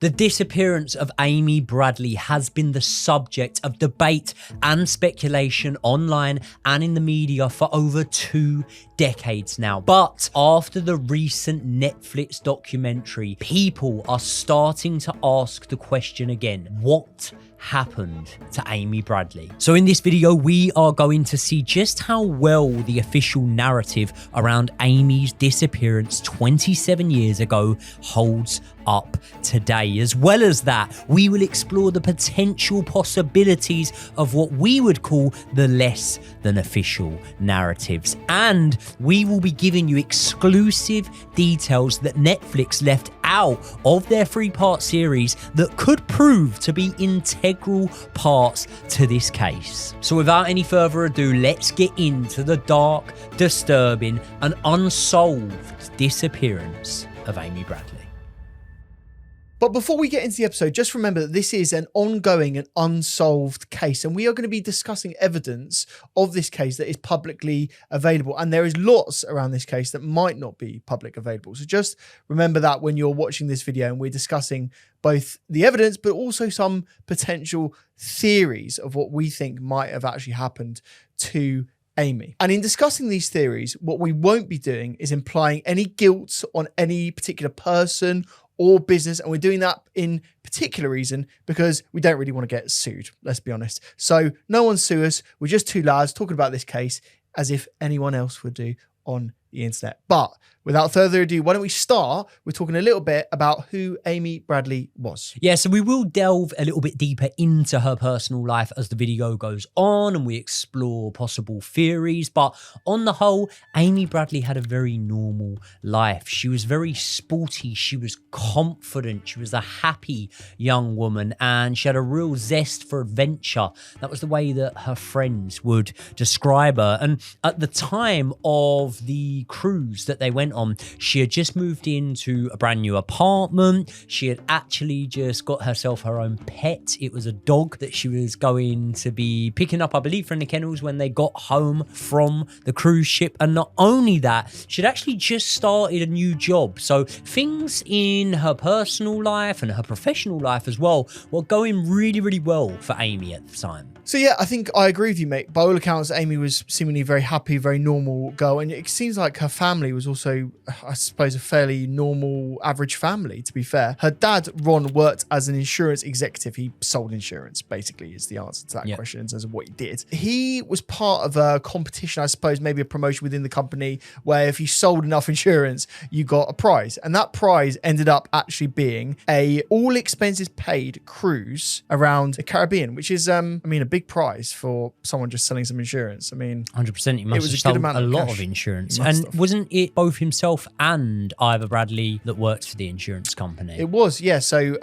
The disappearance of Amy Bradley has been the subject of debate and speculation online and in the media for over 2 decades now. But after the recent Netflix documentary, people are starting to ask the question again: what happened to Amy Bradley? So in this video, we are going to see just how well the official narrative around Amy's disappearance 27 years ago holds up today. As well as that, we will explore the potential possibilities of what we would call the less than official narratives. And we will be giving you exclusive details that Netflix left out of their 3-part series that could prove to be integral parts to this case. So without any further ado, let's get into the dark, disturbing, and unsolved disappearance of Amy Bradley. But before we get into the episode, just remember that this is an ongoing and unsolved case, and we are going to be discussing evidence of this case that is publicly available. And there is lots around this case that might not be public available. So just remember that when you're watching this video, and we're discussing both the evidence, but also some potential theories of what we think might have actually happened to Amy. And in discussing these theories, what we won't be doing is implying any guilt on any particular person or business, and we're doing that in particular reason because we don't really want to get sued, let's be honest. So no one sue us, we're just two lads talking about this case as if anyone else would do on the internet. But without further ado, why don't we start with talking a little bit about who Amy Bradley was. Yeah, so we will delve a little bit deeper into her personal life as the video goes on and we explore possible theories. But on the whole, Amy Bradley had a very normal life. She was very sporty. She was confident. She was a happy young woman and she had a real zest for adventure. That was the way that her friends would describe her. And at the time of the cruise that they went on, she had just moved into a brand new apartment. She had actually just got herself her own pet. It was a dog that she was going to be picking up, I believe, from the kennels when they got home from the cruise ship. And not only that, she'd actually just started a new job. So things in her personal life and her professional life as well were going really, really well for Amy at the time. So yeah, I think I agree with you, mate. By all accounts, Amy was seemingly very happy, very normal girl. And it seems like her family was also, I suppose, a fairly normal, average family, to be fair. Her dad, Ron, worked as an insurance executive. He sold insurance, basically, is the answer to that question in terms of what he did. He was part of a competition, I suppose, maybe a promotion within the company, where if you sold enough insurance, you got a prize. And that prize ended up actually being a all expenses paid cruise around the Caribbean, which is, I mean, a big prize for someone just selling some insurance. I mean, 100%. He must have sold a lot of insurance. And wasn't it both himself and Ivor Bradley that worked for the insurance company? It was, yeah. So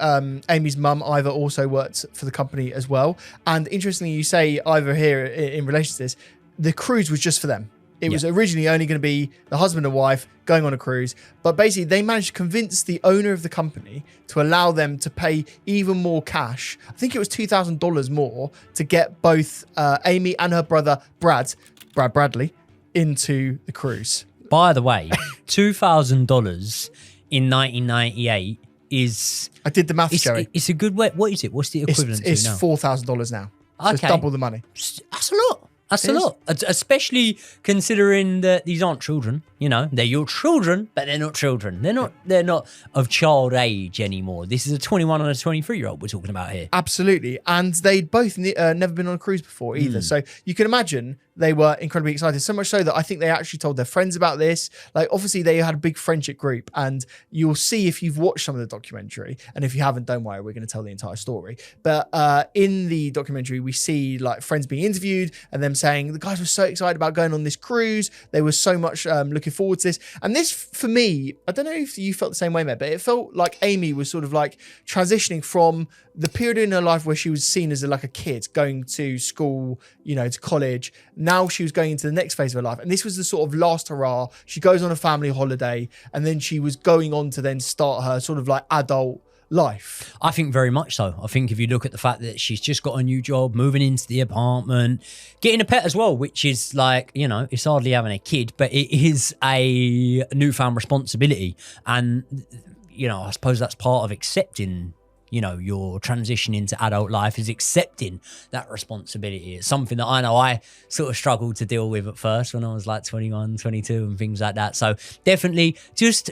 Amy's mum, Ivor, also worked for the company as well. And interestingly, you say Ivor here in relation to this, the cruise was just for them. It was originally only going to be the husband and wife going on a cruise, but basically they managed to convince the owner of the company to allow them to pay even more cash. I think it was $2,000 more to get both Amy and her brother Brad Bradley into the cruise. By the way, $2,000 in 1998 is... I did the maths, Jerry. It's a good way. What is it? What's the equivalent to now? It's $4,000 now. So it's double the money. That's a lot. That's a lot, especially considering that these aren't children. You know, they're your children, but they're not children. They're not of child age anymore. This is a 21 and a 23-year-old we're talking about here. Absolutely. And they'd both never been on a cruise before either. So you can imagine they were incredibly excited. So much so that I think they actually told their friends about this. Like, obviously, they had a big friendship group. And you'll see if you've watched some of the documentary. And if you haven't, don't worry, we're going to tell the entire story. But in the documentary, we see like friends being interviewed and them saying the guys were so excited about going on this cruise. They were so much looking forward to this. And this, for me, I don't know if you felt the same way, mate, but it felt like Amy was sort of like transitioning from the period in her life where she was seen as like a kid going to school, you know, to college. Now she was going into the next phase of her life. And this was the sort of last hurrah. She goes on a family holiday and then she was going on to then start her sort of like adult life. I think very much so. I think if you look at the fact that she's just got a new job, moving into the apartment, getting a pet as well, which is like, you know, it's hardly having a kid, but it is a newfound responsibility. And, you know, I suppose that's part of accepting your transition into adult life is accepting that responsibility. It's something that I know I sort of struggled to deal with at first when I was like 21, 22 and things like that. So definitely just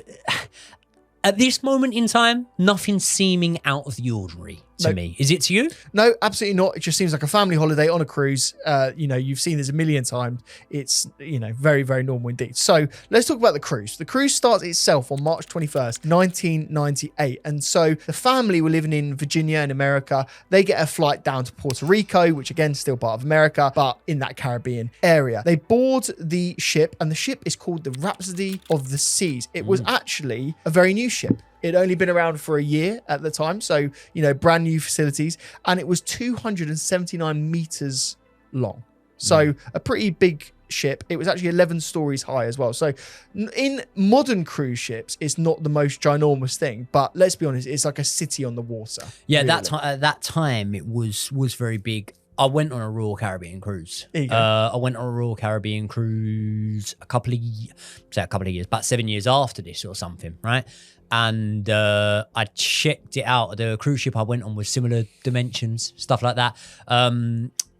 at this moment in time, nothing seeming out of the ordinary to me. Is it to you? No, absolutely not. It just seems like a family holiday on a cruise. You've seen this a million times. It's, very, very normal indeed. So let's talk about the cruise. The cruise starts itself on March 21st, 1998. And so the family were living in Virginia in America. They get a flight down to Puerto Rico, which again, still part of America, but in that Caribbean area. They board the ship, and the ship is called the Rhapsody of the Seas. It was actually a very new ship. It'd only been around for a year at the time. So, brand new facilities. And it was 279 meters long. So a pretty big ship. It was actually 11 stories high as well. So in modern cruise ships, it's not the most ginormous thing. But let's be honest, it's like a city on the water. Yeah, really. At that time, it was very big. I went on a Royal Caribbean cruise. There you go. I went on a Royal Caribbean cruise a couple of years, about 7 years after this or something, right? And I checked it out. The cruise ship I went on was similar dimensions, stuff like that.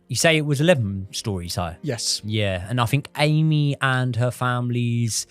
You say it was 11 stories high? Yes. Yeah, and I think Amy and her family's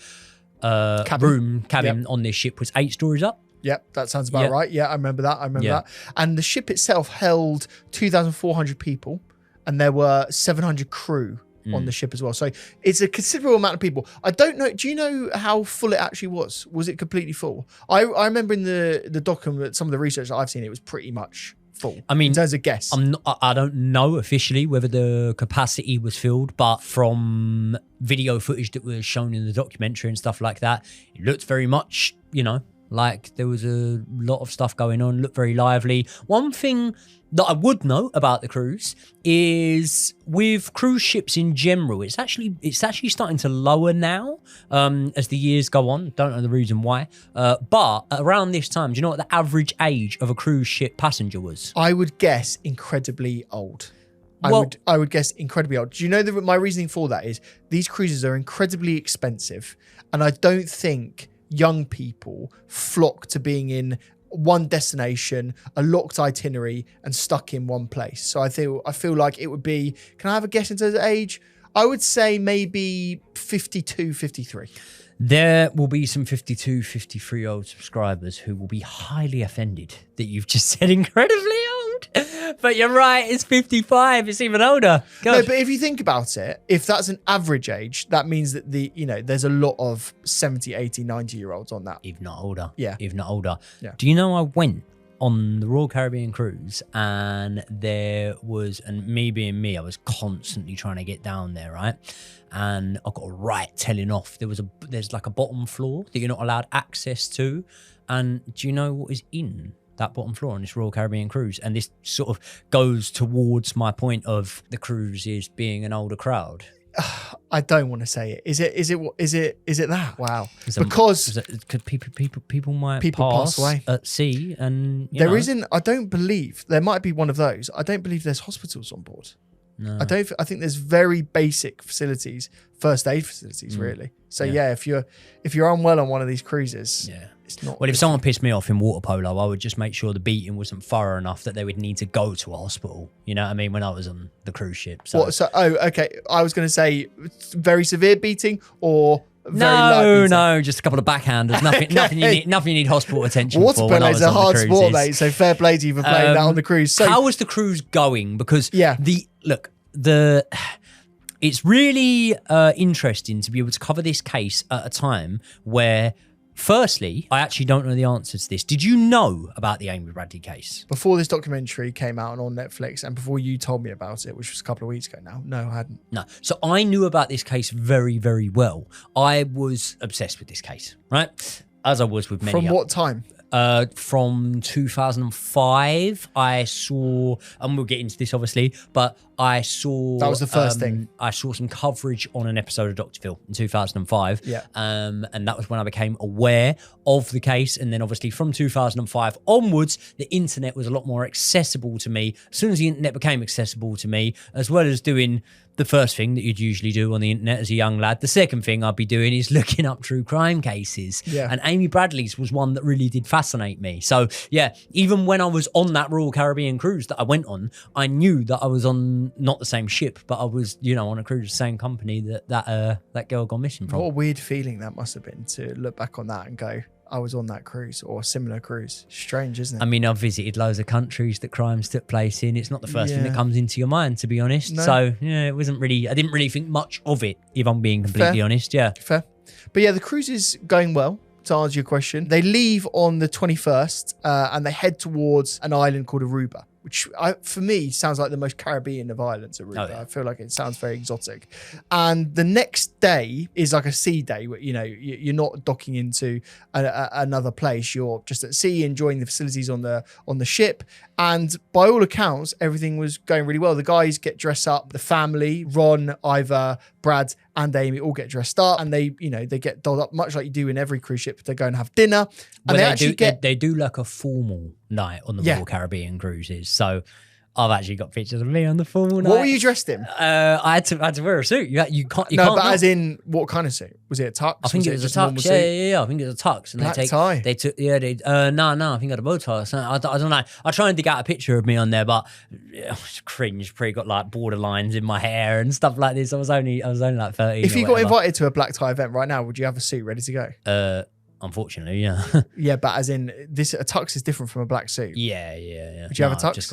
cabin on this ship was 8 stories up. Yep, that sounds about right. Yeah, I remember that. That. And the ship itself held 2,400 people, and there were 700 crew on the ship as well. So it's a considerable amount of people. I don't know. Do you know how full it actually was? Was it completely full? I remember in the document, some of the research that I've seen, it was pretty much full. I mean, in terms of guess. I don't know officially whether the capacity was filled, but from video footage that was shown in the documentary and stuff like that, it looked very much, like there was a lot of stuff going on, looked very lively. One thing that I would note about the cruise is with cruise ships in general, it's actually starting to lower now as the years go on. Don't know the reason why. But around this time, do you know what the average age of a cruise ship passenger was? I would guess incredibly old. I would guess incredibly old. Do you know my reasoning for that is these cruises are incredibly expensive, and I don't think young people flock to being in one destination, a locked itinerary, and stuck in one place. So I feel like it would be, can I have a guess in terms of age? I would say maybe 52, 53. There will be some 52, 53-year-old subscribers who will be highly offended that you've just said incredibly old. But you're right, it's 55. It's even older. God. No, but if you think about it, if that's an average age, that means that there's a lot of 70, 80, 90-year-olds on that. If not older. Yeah. If not older. Yeah. Do you know I went on the Royal Caribbean cruise, and there was, and me being me, I was constantly trying to get down there, right? And I got a right telling off. There's like a bottom floor that you're not allowed access to. And do you know what is in that bottom floor on this Royal Caribbean cruise? And this sort of goes towards my point of the cruise is being an older crowd. I don't want to say it. Is it that? Wow. Because people might pass away at sea, and there isn't. I don't believe there might be one of those. I don't believe there's hospitals on board. No. I think there's very basic facilities, first aid facilities, really. So if you're unwell on one of these cruises, it's not. Well, if someone pissed me off in water polo, I would just make sure the beating wasn't thorough enough that they would need to go to a hospital. You know what I mean? When I was on the cruise ship. So. Okay. I was going to say very severe beating or. No, just a couple of backhanders. Nothing you need hospital attention for. Water polo is a hard sport, mate. So fair play to you for playing that on the cruise. So how was the cruise going? Because it's really interesting to be able to cover this case at a time where, firstly, I actually don't know the answer to this. Did you know about the Amy Bradley case? Before this documentary came out on Netflix and before you told me about it, which was a couple of weeks ago now. No, I hadn't. No. So I knew about this case very, very well. I was obsessed with this case, right? As I was with many. From what time? From 2005, I saw, and we'll get into this obviously, but I saw That was the first thing. I saw some coverage on an episode of Dr. Phil in 2005. Yeah. And that was when I became aware of the case. And then obviously from 2005 onwards, the internet was a lot more accessible to me. As soon as the internet became accessible to me, as well as doing the first thing that you'd usually do on the internet as a young lad, the second thing I'd be doing is looking up true crime cases. Yeah. And Amy Bradley's was one that really did fascinate me. So yeah, even when I was on that Royal Caribbean cruise that I went on, I knew that I was on not the same ship, but I was, on a cruise, the same company that girl got missing from. What a weird feeling that must have been to look back on that and go, I was on that cruise or a similar cruise. Strange, isn't it? I mean, I've visited loads of countries that crimes took place in. It's not the first thing that comes into your mind, to be honest. No. So, yeah, it wasn't really, I didn't really think much of it, if I'm being completely honest. Yeah. Fair. But yeah, the cruise is going well, to answer your question. They leave on the 21st and they head towards an island called Aruba, which for me sounds like the most Caribbean of islands, Aruba. Oh, yeah. I feel like it sounds very exotic. And the next day is like a sea day where, you're not docking into another place. You're just at sea enjoying the facilities on the ship. And by all accounts, everything was going really well. The guys get dressed up. The family, Ron, Ivor, Brad, and Amy all get dressed up, and they get dolled up much like you do in every cruise ship. They go and have dinner, and well, they do like a formal night on the Royal Caribbean cruises. So I've actually got pictures of me on the formal night. What were you dressed in? I had to wear a suit. You can't. As in what kind of suit? Was it a tux? I think it was a tux. Yeah. I think it was a tux. And Black tie. They took. Yeah. No. I think I had a bow tie. So I don't know. I try and dig out a picture of me on there, but cringe. Pretty got like borderlines in my hair and stuff like this. I was only like 13. If you got invited to a black tie event right now, would you have a suit ready to go? Unfortunately, yeah. Yeah, but as in a tux is different from a black suit. Yeah. Would you have a tux?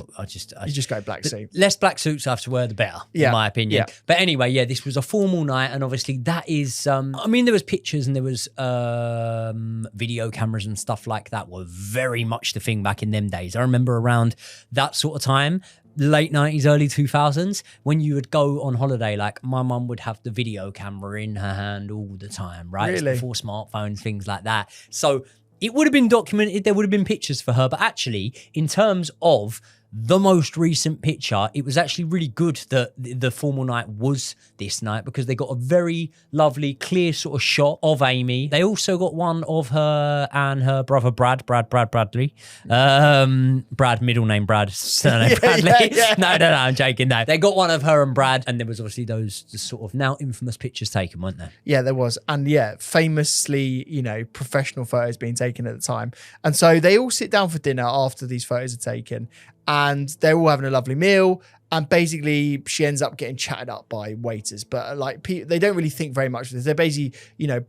You just go black suit. Less black suits I have to wear, the better, in my opinion. Yeah. But anyway, yeah, this was a formal night, and obviously that is. I mean, there was pictures and there was video cameras and stuff like that were very much the thing back in them days. I remember around that sort of time, late 90s, early 2000s, when you would go on holiday, like my mum would have the video camera in her hand all the time, right? Really? It's before smartphones, things like that. So it would have been documented, there would have been pictures for her, but actually, in terms of the most recent picture, it was actually really good that the formal night was this night, because they got a very lovely, clear sort of shot of Amy. They also got one of her and her brother Brad Bradley. Brad, middle name Brad, surname Bradley. Yeah. No, I'm joking. No, they got one of her and Brad, and there was obviously those sort of now infamous pictures taken, weren't there? Yeah, there was. And yeah, famously, professional photos being taken at the time. And so they all sit down for dinner after these photos are taken, and they're all having a lovely meal. And basically, she ends up getting chatted up by waiters. But they don't really think very much of this. They basically,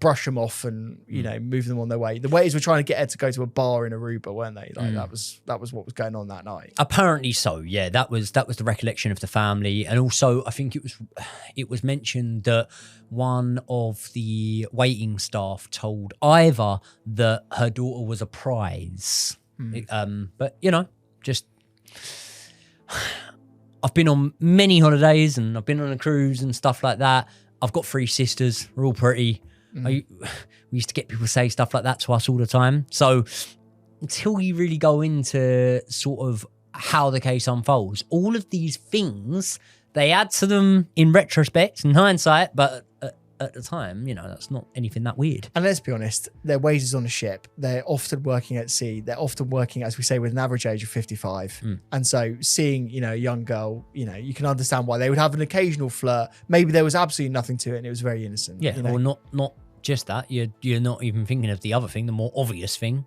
brush them off and, move them on their way. The waiters were trying to get her to go to a bar in Aruba, weren't they? That was what was going on that night. Apparently so, yeah. That was the recollection of the family. And also, I think it was mentioned that one of the waiting staff told Ivor that her daughter was a prize. But, just... I've been on many holidays and I've been on a cruise and stuff like that. I've got 3 sisters. We're all pretty. We used to get people to say stuff like that to us all the time. So until you really go into sort of how the case unfolds, all of these things, they add to them in retrospect and hindsight, but at the time, that's not anything that weird. And let's be honest, they're waiters on a ship. They're often working at sea. They're often working, as we say, with an average age of 55. And so seeing, a young girl, you can understand why they would have an occasional flirt. Maybe there was absolutely nothing to it and it was very innocent. Yeah, or not just that. You're not even thinking of the other thing, the more obvious thing.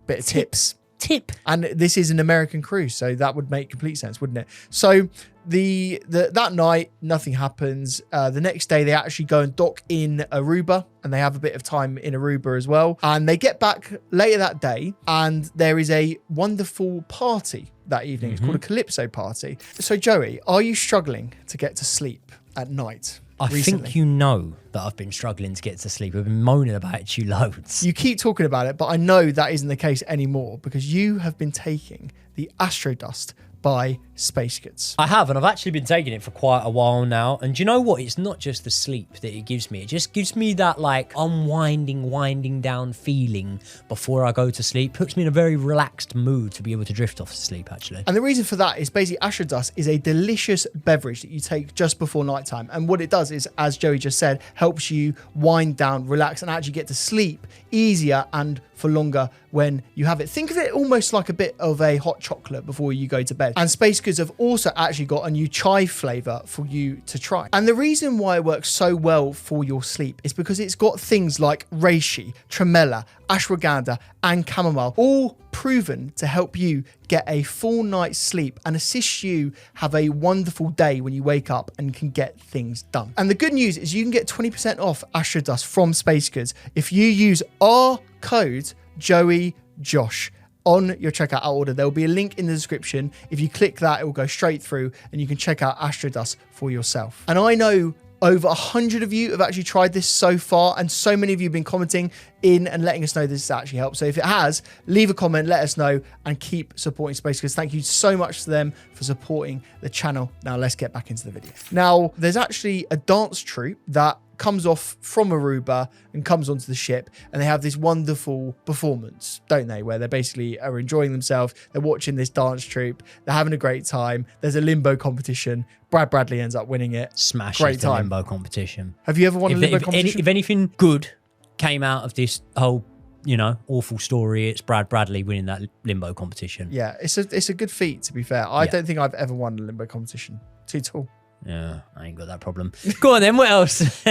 Bit of tips. Tip. And this is an American cruise, so that would make complete sense, wouldn't it? So that night, nothing happens. The next day, they actually go and dock in Aruba, and they have a bit of time in Aruba as well. And they get back later that day, and there is a wonderful party that evening. It's called a Calypso party. So, Joey, are you struggling to get to sleep at night? I think that I've been struggling to get to sleep. I've been moaning about it to you loads. You keep talking about it, but I know that isn't the case anymore, because you have been taking the Astrodust by Space Goods. I have, and I've actually been taking it for quite a while now. And do you know what? It's not just the sleep that it gives me. It just gives me that like unwinding, winding down feeling before I go to sleep. Puts me in a very relaxed mood to be able to drift off to sleep, actually. And the reason for that is basically Astrodust is a delicious beverage that you take just before nighttime. And what it does is, as Joey just said, helps you wind down, relax, and actually get to sleep easier and for longer when you have it. Think of it almost like a bit of a hot chocolate before you go to bed. And Space Goods have also actually got a new chai flavor for you to try. And the reason why it works so well for your sleep is because it's got things like reishi, tremella, ashwagandha, and chamomile, all proven to help you get a full night's sleep and assist you have a wonderful day when you wake up and can get things done. And the good news is you can get 20% off Astrodust from Space Goods if you use our code JoeyJosh on your checkout order. There will be a link in the description. If you click that, it will go straight through and you can check out Astrodust for yourself. And I know over 100 of you have actually tried this so far, and so many of you have been commenting in and letting us know this has actually helped. So if it has, leave a comment, let us know, and keep supporting Space Goods. Thank you so much to them for supporting the channel. Now let's get back into the video. Now, there's actually a dance troupe that comes off from Aruba and comes onto the ship, and they have this wonderful performance, don't they, where they basically are enjoying themselves. They're watching this dance troupe, they're having a great time. There's a limbo competition. Brad Bradley ends up winning it. Smashes great the time. limbo competition. Have you ever won a limbo competition? If anything good came out of this whole, you know, awful story, it's Brad Bradley winning that limbo competition. Yeah, it's a good feat, to be fair. I don't think I've ever won a limbo competition. Too tall. Yeah, I ain't got that problem. Go on then, what else?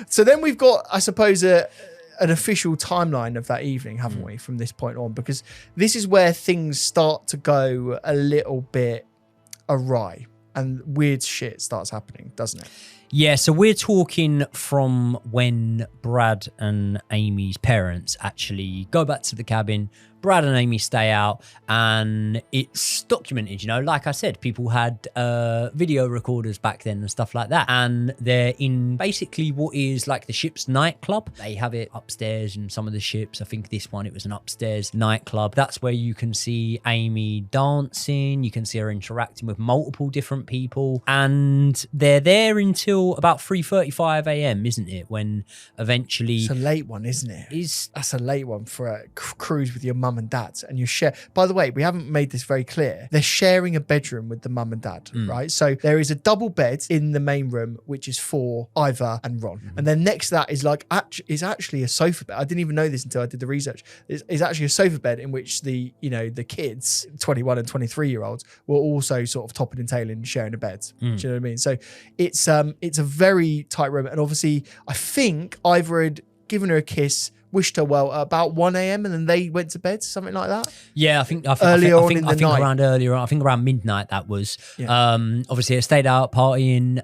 So then we've got, I suppose, an official timeline of that evening, haven't we, from this point on? Because this is where things start to go a little bit awry and weird shit starts happening, doesn't it? Yeah, so we're talking from when Brad and Amy's parents actually go back to the cabin. Brad and Amy stay out, and it's documented, you know, like I said, people had video recorders back then and stuff like that, and they're in basically what is like the ship's nightclub. They have it upstairs in some of the ships. I think this one, it was an upstairs nightclub. That's where you can see Amy dancing, you can see her interacting with multiple different people, and they're there until about 3:35 a.m, isn't it, when eventually... It's a late one, isn't it? That's a late one for a cruise with your mum and dad, and you share. By the way, we haven't made this very clear. They're sharing a bedroom with the mum and dad, right? So there is a double bed in the main room, which is for Ivor and Ron, and then next to that is like actually a sofa bed. I didn't even know this until I did the research. It's actually a sofa bed in which the kids, 21 and 23-year-olds, were also sort of topping and tailing and sharing a bed. Do you know what I mean? So it's a very tight room, and obviously I think Ivor had given her a kiss, wished her well at about 1 a.m, and then they went to bed, something like that. Yeah, I think around midnight that was. Yeah. Obviously, I stayed out partying.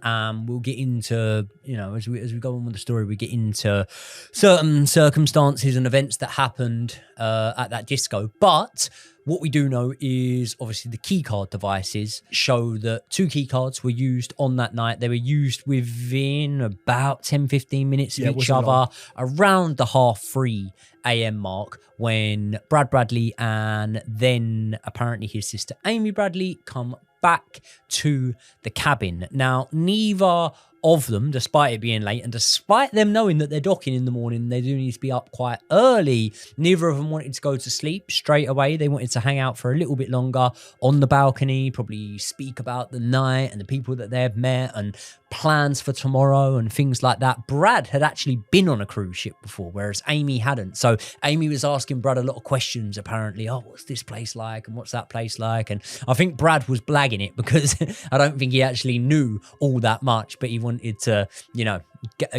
We'll get into, you know, as we go on with the story, we get into certain circumstances and events that happened at that disco. But what we do know is obviously the key card devices show that 2 key cards were used on that night. They were used within about 10-15 minutes of each other, around the 3:30 a.m. mark, when Brad Bradley and then apparently his sister Amy Bradley come back to the cabin. Now, neither of them, despite it being late and despite them knowing that they're docking in the morning, they do need to be up quite early, neither of them wanted to go to sleep straight away. They wanted to hang out for a little bit longer on the balcony, probably speak about the night and the people that they've met and plans for tomorrow and things like that. Brad had actually been on a cruise ship before, whereas Amy hadn't. So Amy was asking Brad a lot of questions, apparently. Oh, what's this place like? And what's that place like? And I think Brad was blagging it because I don't think he actually knew all that much, but he wanted to, you know,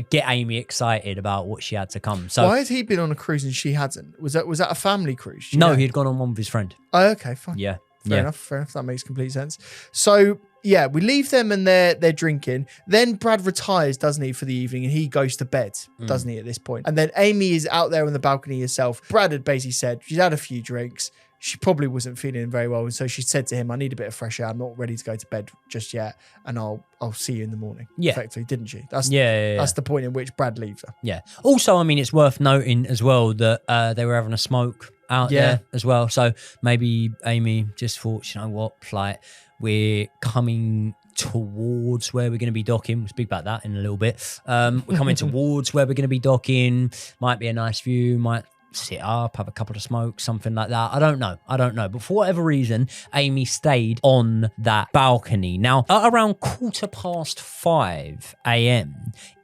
get Amy excited about what she had to come. So why had he been on a cruise and she hadn't? Was that a family cruise? No, he had gone on one with his friend. Oh, okay, fine. Yeah. Fair enough. That makes complete sense. So yeah, we leave them and they're drinking. Then Brad retires, doesn't he, for the evening, and he goes to bed, doesn't he, at this point? And then Amy is out there on the balcony herself. Brad had basically said she's had a few drinks. she probably wasn't feeling very well. And so she said to him, I need a bit of fresh air. I'm not ready to go to bed just yet. And I'll see you in the morning. Yeah. Effectively, didn't she? That's the point in which Brad leaves her. Yeah. Also, I mean, it's worth noting as well that they were having a smoke out there as well. So maybe Amy just thought, you know what, like we're coming towards where we're going to be docking. We'll speak about that in a little bit. We're coming towards where we're going to be docking. Might be a nice view, might sit up, have a couple of smokes, something like that. I don't know. But for whatever reason, Amy stayed on that balcony. Now, at around 5:15 a.m.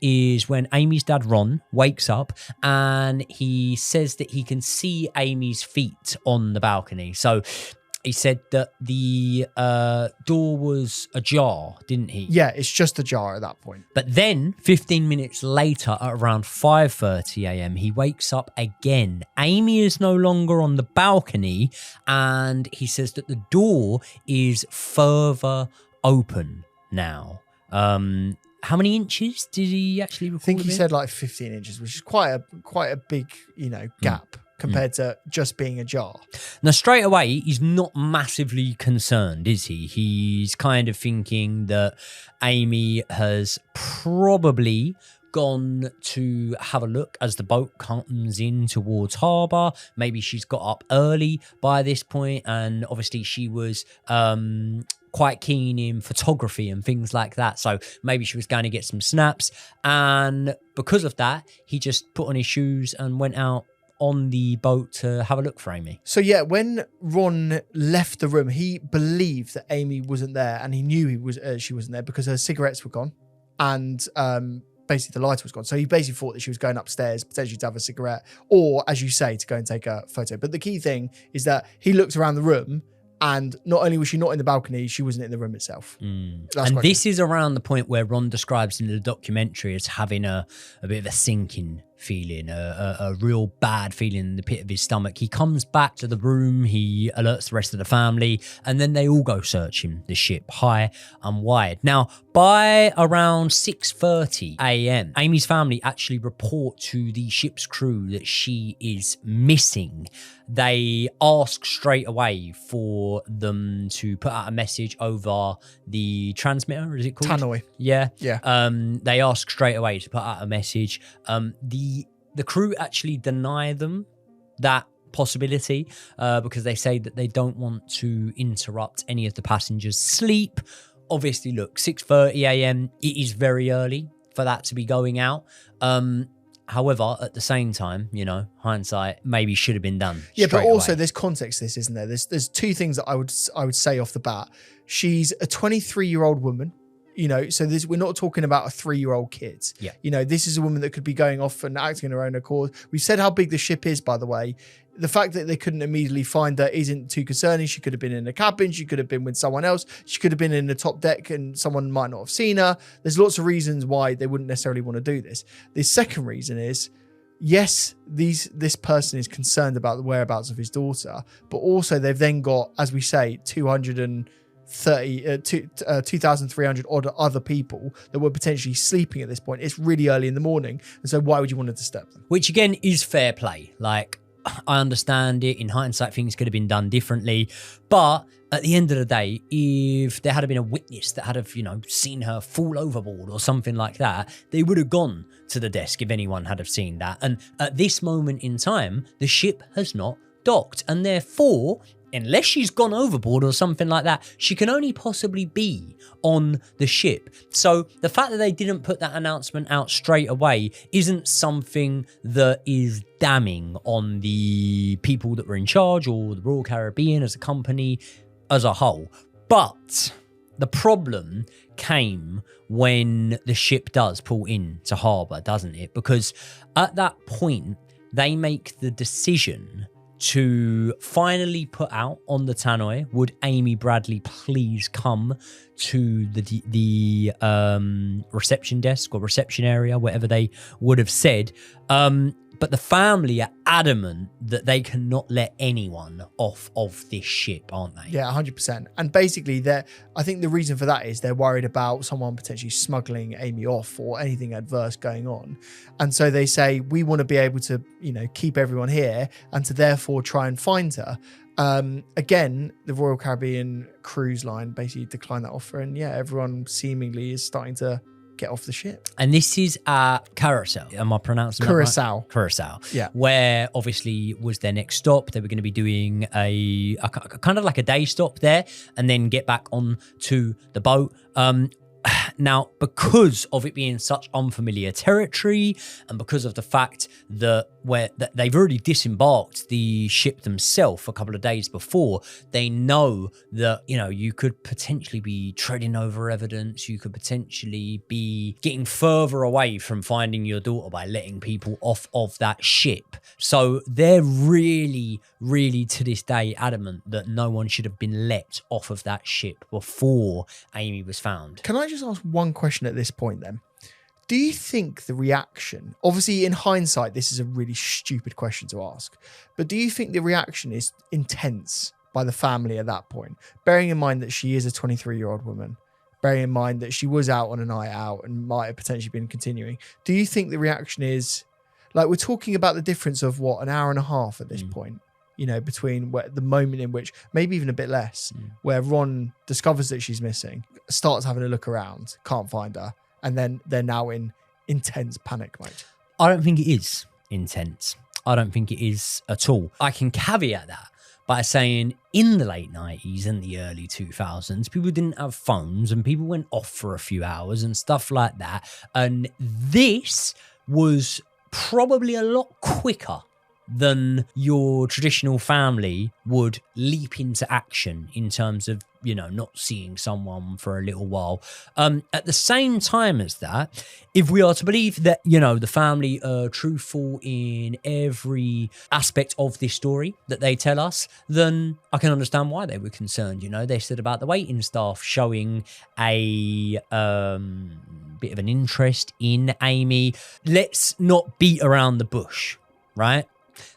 is when Amy's dad, Ron, wakes up and he says that he can see Amy's feet on the balcony. So he said that the door was ajar, didn't he? Yeah, it's just ajar at that point. But then 15 minutes later at around 5:30 a.m, he wakes up again. Amy is no longer on the balcony and he says that the door is further open now. How many inches did he actually record? I think he said like 15 inches, which is quite a big, gap. Compared to just being ajar. Now, straight away, he's not massively concerned, is he? He's kind of thinking that Amy has probably gone to have a look as the boat comes in towards harbour. Maybe she's got up early by this point, and obviously she was quite keen in photography and things like that. So maybe she was going to get some snaps, and because of that, he just put on his shoes and went out on the boat to have a look for Amy. So yeah, when Ron left the room, he believed that Amy wasn't there, and he knew she wasn't there because her cigarettes were gone, and basically the lighter was gone. So he basically thought that she was going upstairs potentially to have a cigarette, or as you say, to go and take a photo. But the key thing is that he looked around the room, and not only was she not in the balcony, she wasn't in the room itself. And this is around the point where Ron describes in the documentary as having a bit of a sinking feeling, a real bad feeling in the pit of his stomach. He comes back to the room, he alerts the rest of the family, and then they all go searching the ship high and wide. Now, by around 6:30 a.m, Amy's family actually report to the ship's crew that she is missing. They ask straight away for them to put out a message over the transmitter, is it called? Tannoy. Yeah. Yeah. They ask straight away to put out a message. The crew actually deny them that possibility because they say that they don't want to interrupt any of the passengers' sleep. Obviously, look, 6:30 a.m, it is very early for that to be going out. However, at the same time, hindsight maybe should have been done. Yeah, but also away. There's context to this, isn't there? There's two things that I would say off the bat. She's a 23-year-old woman. So we're not talking about a 3-year-old kid. Yeah. This is a woman that could be going off and acting on her own accord. We've said how big the ship is, by the way. The fact that they couldn't immediately find her isn't too concerning. She could have been in the cabin. She could have been with someone else. She could have been in the top deck and someone might not have seen her. There's lots of reasons why they wouldn't necessarily want to do this. The second reason is, yes, this person is concerned about the whereabouts of his daughter, but also they've then got, as we say, 2,300 odd other people that were potentially sleeping at this point. It's really early in the morning, and so why would you want to disturb them? Which again is fair play. Like, I understand it. In hindsight, things could have been done differently, but at the end of the day, if there had been a witness that had seen her fall overboard or something like that, they would have gone to the desk if anyone had have seen that. And at this moment in time, the ship has not docked, and therefore, unless she's gone overboard or something like that, she can only possibly be on the ship. So the fact that they didn't put that announcement out straight away isn't something that is damning on the people that were in charge or the Royal Caribbean as a company as a whole. But the problem came when the ship does pull into harbour, doesn't it? Because at that point, they make the decision to finally put out on the tannoy, would Amy Bradley please come to the reception desk or reception area, whatever they would have said, But the family are adamant that they cannot let anyone off of this ship, aren't they? Yeah, 100%. And basically, I think the reason for that is they're worried about someone potentially smuggling Amy off or anything adverse going on. And so they say, we want to be able to, keep everyone here and to therefore try and find her. Again, the Royal Caribbean cruise line basically declined that offer. And yeah, everyone seemingly is starting to get off the ship. And this is at Curaçao. Am I pronouncing Curaçao. that right? Curaçao. Yeah. Where obviously was their next stop. They were going to be doing a kind of like a day stop there and then get back on to the boat. Now, because of it being such unfamiliar territory and because of the fact that they've already disembarked the ship themselves a couple of days before, they know that, you could potentially be treading over evidence. You could potentially be getting further away from finding your daughter by letting people off of that ship. So they're really, really to this day adamant that no one should have been let off of that ship before Amy was found. Can I just ask one question at this point then? Do you think the reaction, obviously in hindsight, this is a really stupid question to ask, but do you think the reaction is intense by the family at that point? Bearing in mind that she is a 23-year-old woman, bearing in mind that she was out on a night out and might have potentially been continuing. Do you think the reaction is, like, we're talking about the difference of an hour and a half at this point, between the moment in which, maybe even a bit less, where Ron discovers that she's missing, starts having a look around, can't find her, and then they're now in intense panic mode. I don't think it is intense. I don't think it is at all. I can caveat that by saying in the late 90s and the early 2000s, people didn't have phones and people went off for a few hours and stuff like that. And this was probably a lot quicker than your traditional family would leap into action in terms of, not seeing someone for a little while. At the same time as that, if we are to believe that, the family are truthful in every aspect of this story that they tell us, then I can understand why they were concerned. They said about the waiting staff showing a bit of an interest in Amy. Let's not beat around the bush, right?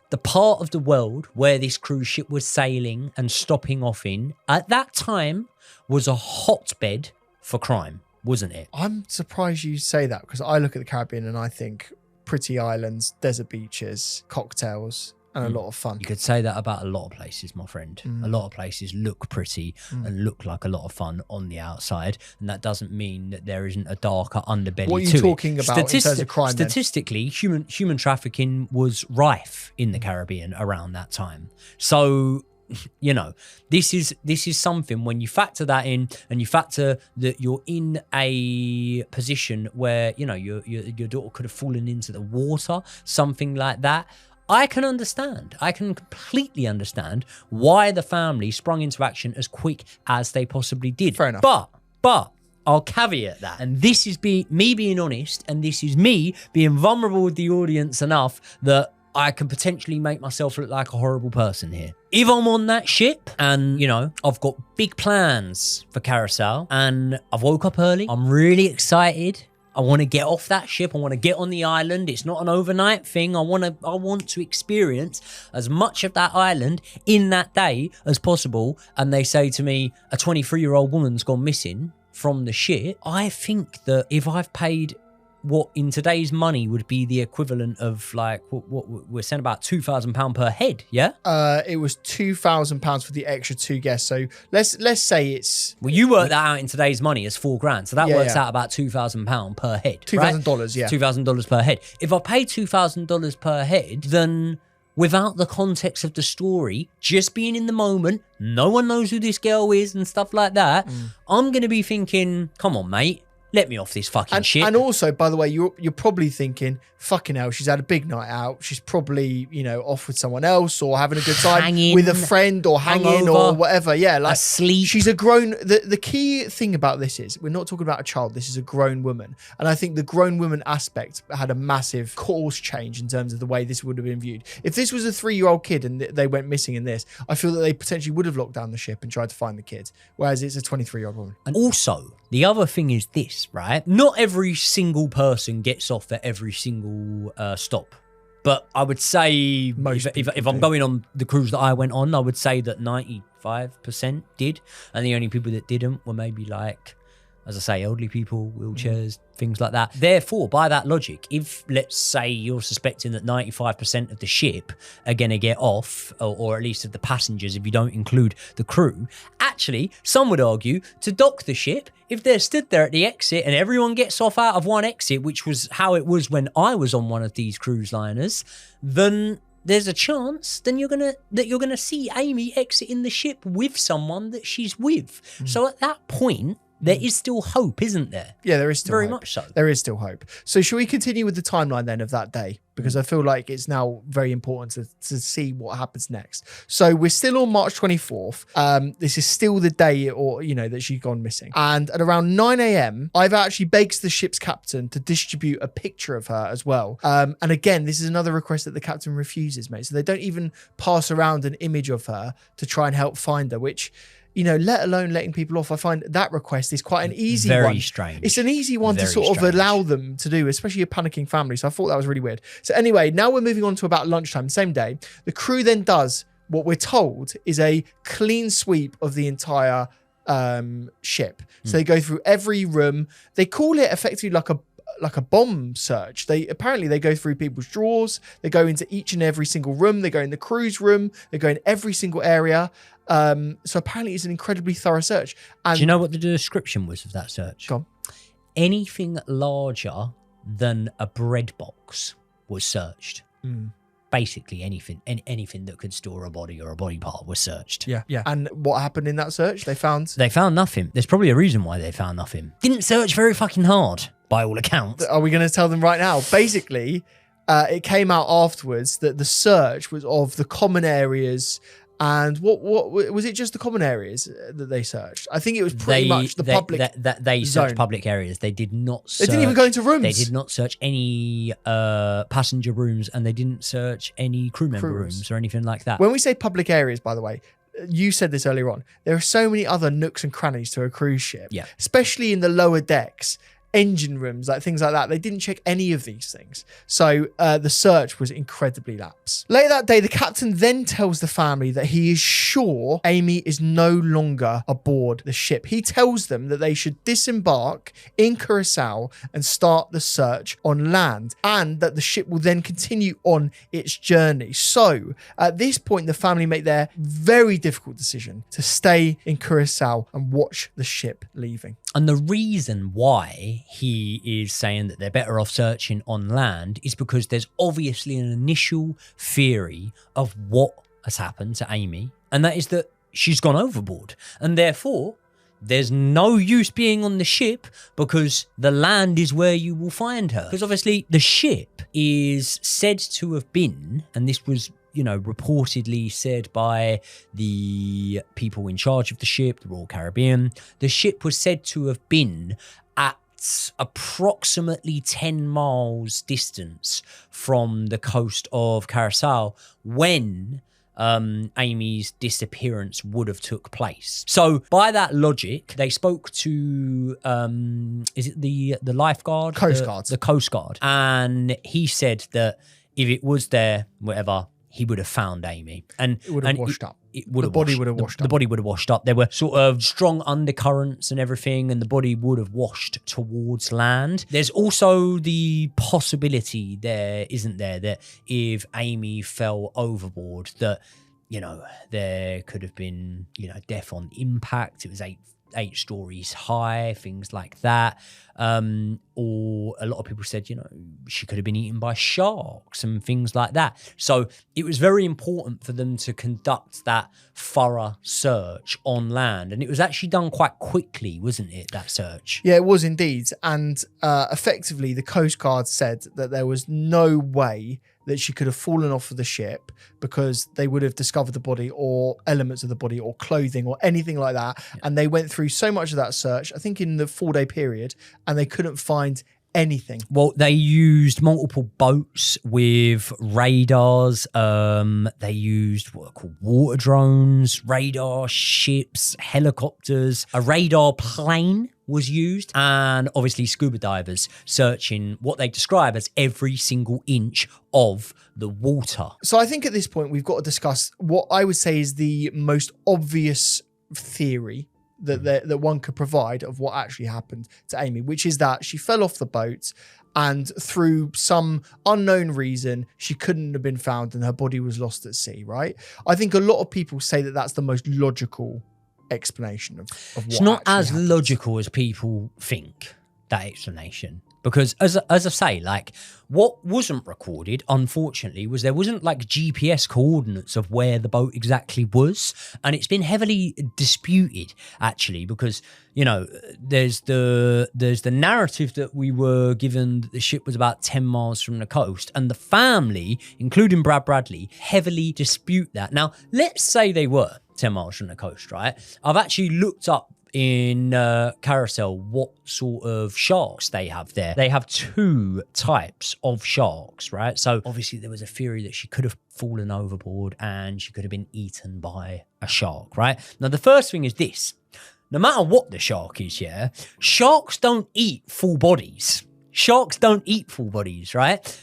The part of the world where this cruise ship was sailing and stopping off in, at that time, was a hotbed for crime, wasn't it? I'm surprised you say that, because I look at the Caribbean and I think pretty islands, desert beaches, cocktails, and a lot of fun. You could say that about a lot of places, my friend. A lot of places look pretty and look like a lot of fun on the outside, and that doesn't mean that there isn't a darker underbelly to it. What are you talking about in terms of crime? Statistically, human trafficking was rife in the Caribbean around that time. So, this is something, when you factor that in and you factor that you're in a position where, your daughter could have fallen into the water, something like that. I can completely understand why the family sprung into action as quick as they possibly did. Fair enough. But I'll caveat that. And this is me being honest, and this is me being vulnerable with the audience enough that I can potentially make myself look like a horrible person here. If I'm on that ship and, I've got big plans for Curaçao and I've woke up early, I'm really excited. I want to get off that ship. I want to get on the island. It's not an overnight thing. I want to experience as much of that island in that day as possible. And they say to me, a 23-year-old woman's gone missing from the ship. I think that if I've paid what in today's money would be the equivalent of, like, what we're saying, about £2,000 per head, yeah? It was £2,000 for the extra 2 guests. So let's say it's... Well, you work that out in today's money as $4,000. So that works out about £2,000 per head. $2,000, yeah. $2,000 per head. If I pay $2,000 per head, then without the context of the story, just being in the moment, no one knows who this girl is and stuff like that, I'm going to be thinking, come on, mate. Let me off this fucking shit. And also, by the way, you're probably thinking, fucking hell, she's had a big night out. She's probably, off with someone else or having a good time with a friend or hanging or whatever. Yeah, like asleep. She's a grown... The key thing about this is we're not talking about a child. This is a grown woman. And I think the grown woman aspect had a massive course change in terms of the way this would have been viewed. If this was a 3-year-old kid and they went missing in this, I feel that they potentially would have locked down the ship and tried to find the kid. Whereas it's a 23-year-old woman. And also, the other thing is this, right? Not every single person gets off at every single stop. But I would say, Most if I'm going on the cruise that I went on, I would say that 95% did. And the only people that didn't were maybe like, as I say, elderly people, wheelchairs, things like that. Therefore, by that logic, if, let's say, you're suspecting that 95% of the ship are going to get off, or at least of the passengers, if you don't include the crew, actually, some would argue to dock the ship, if they're stood there at the exit and everyone gets off out of one exit, which was how it was when I was on one of these cruise liners, then there's a chance that you're gonna see Amy exiting the ship with someone that she's with. So at that point, there is still hope, isn't there? Yeah, there is still very hope. much so. There is still hope. So should we continue with the timeline then of that day? Because I feel like it's now very important to see what happens next. So we're still on March 24th. This is still the day, or that she's gone missing. And at around 9 a.m., I've actually begged the ship's captain to distribute a picture of her as well. And again, this is another request that the captain refuses, mate. So they don't even pass around an image of her to try and help find her, which, let alone letting people off. I find that request is quite an easy one. Very strange. It's an easy one Very to sort of strange. allow them to do, especially a panicking family. So I thought that was really weird. So anyway, now we're moving on to about lunchtime, same day. The crew then does what we're told is a clean sweep of the entire ship. So they go through every room. They call it effectively like a bomb search. They go through people's drawers. They go into each and every single room. They go in the crew's room. They go in every single area. So apparently it's an incredibly thorough search. And do you know what the description was of that search? Go on. Anything larger than a bread box was searched. Basically anything that could store a body or a body part was searched. Yeah. And what happened in that search? They found nothing. There's probably a reason why they found nothing. Didn't search very fucking hard, by all accounts. Are we going to tell them right now? Basically, it came out afterwards that the search was of the common areas. And what was it? Just the common areas that they searched? I think it was pretty much the public. They searched zone. public areas. They did not. They didn't even go into rooms. They did not search any passenger rooms, and they didn't search any crew member rooms or anything like that. When we say public areas, by the way, you said this earlier on. There are so many other nooks and crannies to a cruise ship, especially in the lower decks. Engine rooms, like things like that. They didn't check any of these things. So the search was incredibly lax. Later that day, the captain then tells the family that he is sure Amy is no longer aboard the ship. He tells them that they should disembark in Curaçao and start the search on land, and that the ship will then continue on its journey. So at this point, the family make their very difficult decision to stay in Curaçao and watch the ship leaving. And the reason why he is saying that they're better off searching on land is because there's obviously an initial theory of what has happened to Amy, and that is that she's gone overboard, and therefore there's no use being on the ship because the land is where you will find her. Because obviously the ship is said to have been, and this was reportedly said by the people in charge of the ship, the Royal Caribbean, the ship was said to have been at approximately 10 miles distance from the coast of Curaçao when Amy's disappearance would have took place. So by that logic, they spoke to is it the lifeguard? Coast Guard. The Coast Guard. And he said that if it was there, whatever, he would have found Amy. And it would have washed up. The body would have washed up. The body would have washed up. There were sort of strong undercurrents and everything, and the body would have washed towards land. There's also the possibility there, isn't there, that if Amy fell overboard, that, there could have been, death on impact. It was eight stories high, things like that. Or a lot of people said, she could have been eaten by sharks and things like that. So it was very important for them to conduct that thorough search on land. And it was actually done quite quickly, wasn't it, that search? Yeah, it was indeed. And effectively, the Coast Guard said that there was no way that she could have fallen off of the ship because they would have discovered the body or elements of the body or clothing or anything like that. Yeah. And they went through so much of that search, I think in the 4-day period, and they couldn't find anything. Well, they used multiple boats with radars. They used what are called water drones, radar ships, helicopters, a radar plane was used, and obviously scuba divers searching what they describe as every single inch of the water. So I think at this point we've got to discuss what I would say is the most obvious theory that one could provide of what actually happened to Amy, which is that she fell off the boat and through some unknown reason, she couldn't have been found and her body was lost at sea, right? I think a lot of people say that that's the most logical explanation of what It's not as happened. logical as people think, that explanation. Because as I say, like, what wasn't recorded, unfortunately, was there wasn't like GPS coordinates of where the boat exactly was. And it's been heavily disputed, actually, because, you know, there's the narrative that we were given that the ship was about 10 miles from the coast. And the family, including Brad Bradley, heavily dispute that. Now, let's say they were 10 miles from the coast, right? I've actually looked up in Curaçao what sort of sharks they have there. They have 2 types of sharks, right? So obviously there was a theory that she could have fallen overboard and she could have been eaten by a shark, right? Now the first thing is this: no matter what the shark is, yeah, sharks don't eat full bodies. Sharks don't eat full bodies, right?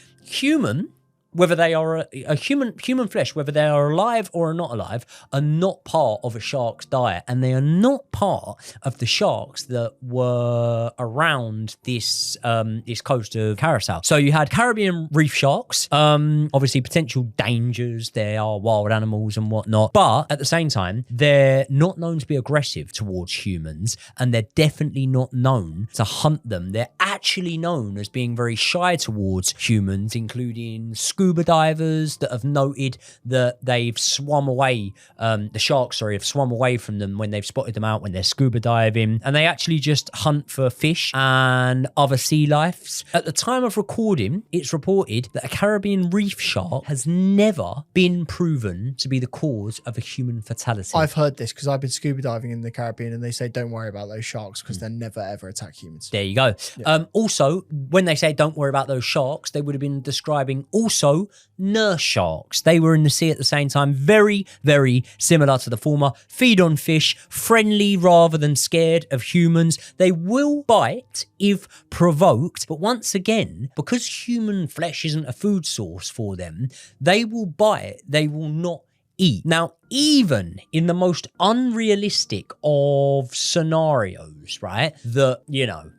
Whether they are a human flesh, whether they are alive or are not alive, are not part of a shark's diet, and they are not part of the sharks that were around this this coast of Curaçao. So you had Caribbean reef sharks, obviously potential dangers. They are wild animals and whatnot, but at the same time, they're not known to be aggressive towards humans, and they're definitely not known to hunt them. They're actually known as being very shy towards humans, including scuba divers that have noted that they've swum away, the sharks, sorry, have swum away from them when they've spotted them out when they're scuba diving, and they actually just hunt for fish and other sea lives. At the time of recording, it's reported that a Caribbean reef shark has never been proven to be the cause of a human fatality. I've heard this because I've been scuba diving in the Caribbean and they say don't worry about those sharks because they'll never ever attack humans. There you go. Yeah. Also, when they say don't worry about those sharks, they would have been describing also nurse sharks. They were in the sea at the same time, very, very similar to the former. Feed on fish, friendly rather than scared of humans. They will bite if provoked, but once again, because human flesh isn't a food source for them, they will bite, they will not eat. Now, even in the most unrealistic of scenarios, right, that, you know,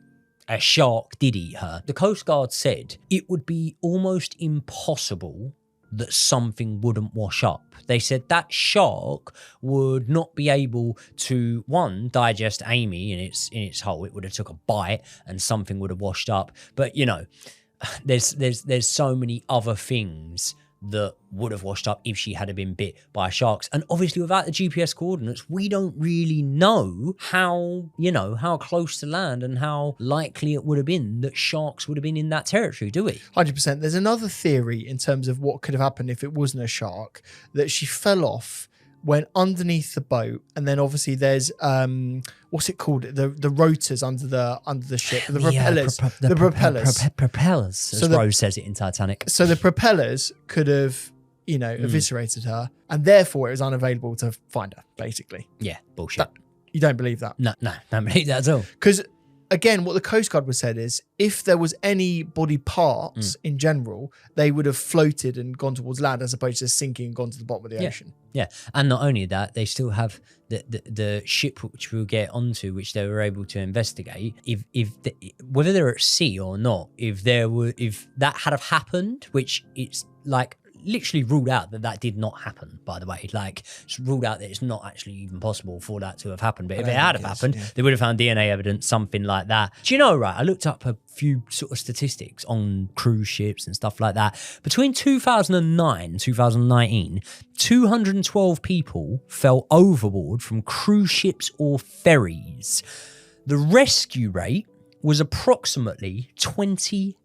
a shark did eat her, the Coast Guard said it would be almost impossible that something wouldn't wash up. They said that shark would not be able to, one, digest Amy in its hull. It would have took a bite and something would have washed up. But, you know, there's so many other things that would have washed up if she had been bit by sharks. And obviously without the GPS coordinates, we don't really know how, you know, how close to land and how likely it would have been that sharks would have been in that territory, do we? 100%. There's another theory in terms of what could have happened if it wasn't a shark, that she fell off, went underneath the boat, and then obviously there's what's it called, the rotors under the ship, the propellers, propellers, as Rose says it in Titanic. So the propellers could have, you know, eviscerated her, and therefore it was unavailable to find her, basically. Yeah, bullshit. You don't believe that? No, don't believe that at all. Because again, what the Coast Guard was said is if there was any body parts in general, they would have floated and gone towards land as opposed to sinking and gone to the bottom of the ocean. Yeah, and not only that, they still have the ship which we'll get onto, which they were able to investigate. Whether they're at sea or not, if that had have happened, which it's like literally ruled out that did not happen, by the way. Like, it's ruled out that it's not actually even possible for that to have happened. But if it had have happened, they would have found DNA evidence, something like that. Do you know, right, I looked up a few sort of statistics on cruise ships and stuff like that. Between 2009 and 2019, 212 people fell overboard from cruise ships or ferries. The rescue rate was approximately 28%.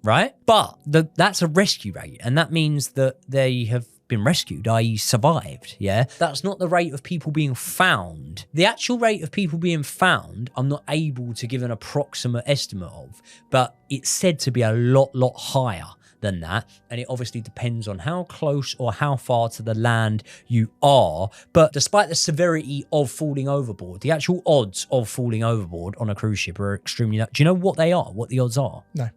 Right? But that's a rescue rate, and that means that they have been rescued, i.e. survived, yeah? That's not the rate of people being found. The actual rate of people being found, I'm not able to give an approximate estimate of, but it's said to be a lot higher than that. And it obviously depends on how close or how far to the land you are. But despite the severity of falling overboard, the actual odds of falling overboard on a cruise ship are extremely low. Do you know what they are? What the odds are? No.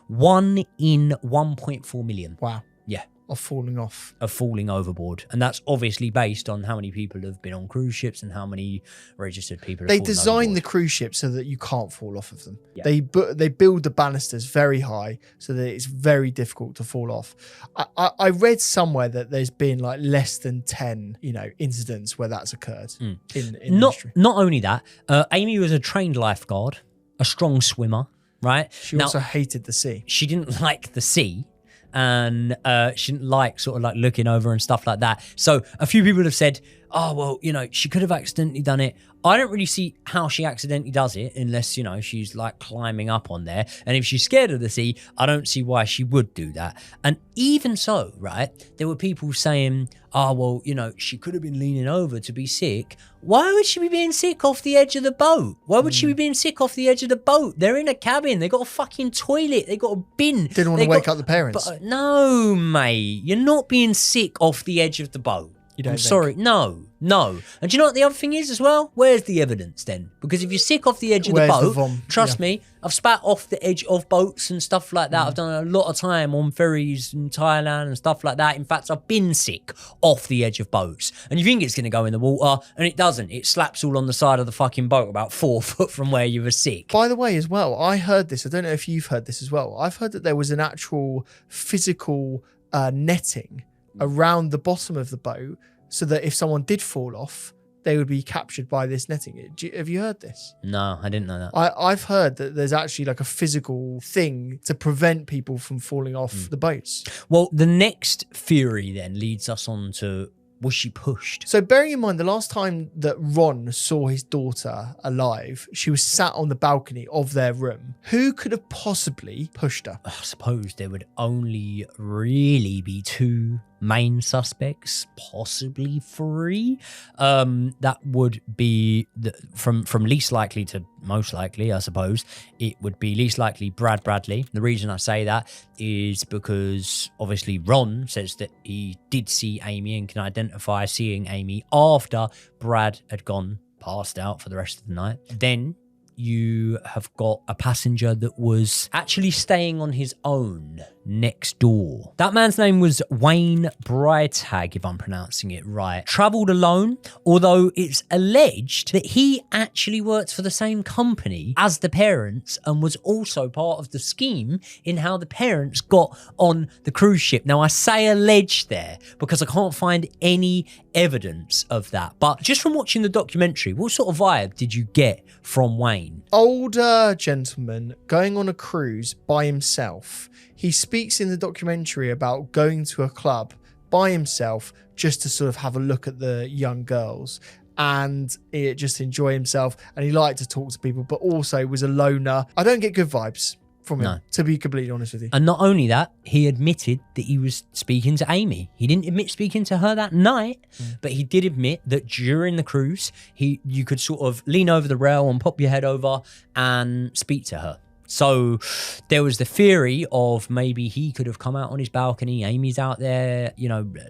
1 in 1.4 million. Wow. Yeah. Of falling off. Of falling overboard. And that's obviously based on how many people have been on cruise ships and how many registered people have They fallen design overboard. the cruise ship so that you can't fall off of them. Yeah. They build the banisters very high so that it's very difficult to fall off. I read somewhere that there's been like less than 10, incidents where that's occurred in history. Not only that, Amy was a trained lifeguard, a strong swimmer, right? She also hated the sea. She didn't like the sea. And she didn't like sort of like looking over and stuff like that. So a few people have said, oh, well, she could have accidentally done it. I don't really see how she accidentally does it unless, she's like climbing up on there. And if she's scared of the sea, I don't see why she would do that. And even so, right, there were people saying, oh, well, she could have been leaning over to be sick. Why would she be being sick off the edge of the boat? Why would she be being sick off the edge of the boat? They're in a cabin. They got a fucking toilet. They got a bin. Didn't want to wake up the parents. But, no, mate. You're not being sick off the edge of the boat. I'm sorry. No. And do you know what the other thing is as well? Where's the evidence then? Because if you're sick off the edge of the boat, trust me, I've spat off the edge of boats and stuff like that. I've done a lot of time on ferries in Thailand and stuff like that. In fact, I've been sick off the edge of boats. And you think it's going to go in the water, and it doesn't. It slaps all on the side of the fucking boat about 4 foot from where you were sick. By the way, as well, I heard this. I don't know if you've heard this as well. I've heard that there was an actual physical netting around the bottom of the boat, so that if someone did fall off, they would be captured by this netting. Have you heard this? No, I didn't know that. I've heard that there's actually like a physical thing to prevent people from falling off the boats. Well, the next theory then leads us on to, was she pushed? So bearing in mind, the last time that Ron saw his daughter alive, she was sat on the balcony of their room. Who could have possibly pushed her? I suppose there would only really be 2 main suspects, possibly 3. That would be from least likely to most likely, I suppose. It would be least likely Brad Bradley. The reason I say that is because obviously Ron says that he did see Amy and can identify seeing Amy after Brad had gone passed out for the rest of the night. Then you have got a passenger that was actually staying on his own next door. That man's name was Wayne Breitag, if I'm pronouncing it right. Travelled alone, although it's alleged that he actually worked for the same company as the parents and was also part of the scheme in how the parents got on the cruise ship. Now, I say alleged there because I can't find any evidence of that. But just from watching the documentary, what sort of vibe did you get from Wayne? Older gentleman going on a cruise by himself. He speaks in the documentary about going to a club by himself just to sort of have a look at the young girls and just enjoy himself. And he liked to talk to people, but also was a loner. I don't get good vibes from him, to be completely honest with you. And not only that, he admitted that he was speaking to Amy. He didn't admit speaking to her that night, but he did admit that during the cruise, you could sort of lean over the rail and pop your head over and speak to her. So there was the theory of maybe he could have come out on his balcony. Amy's out there,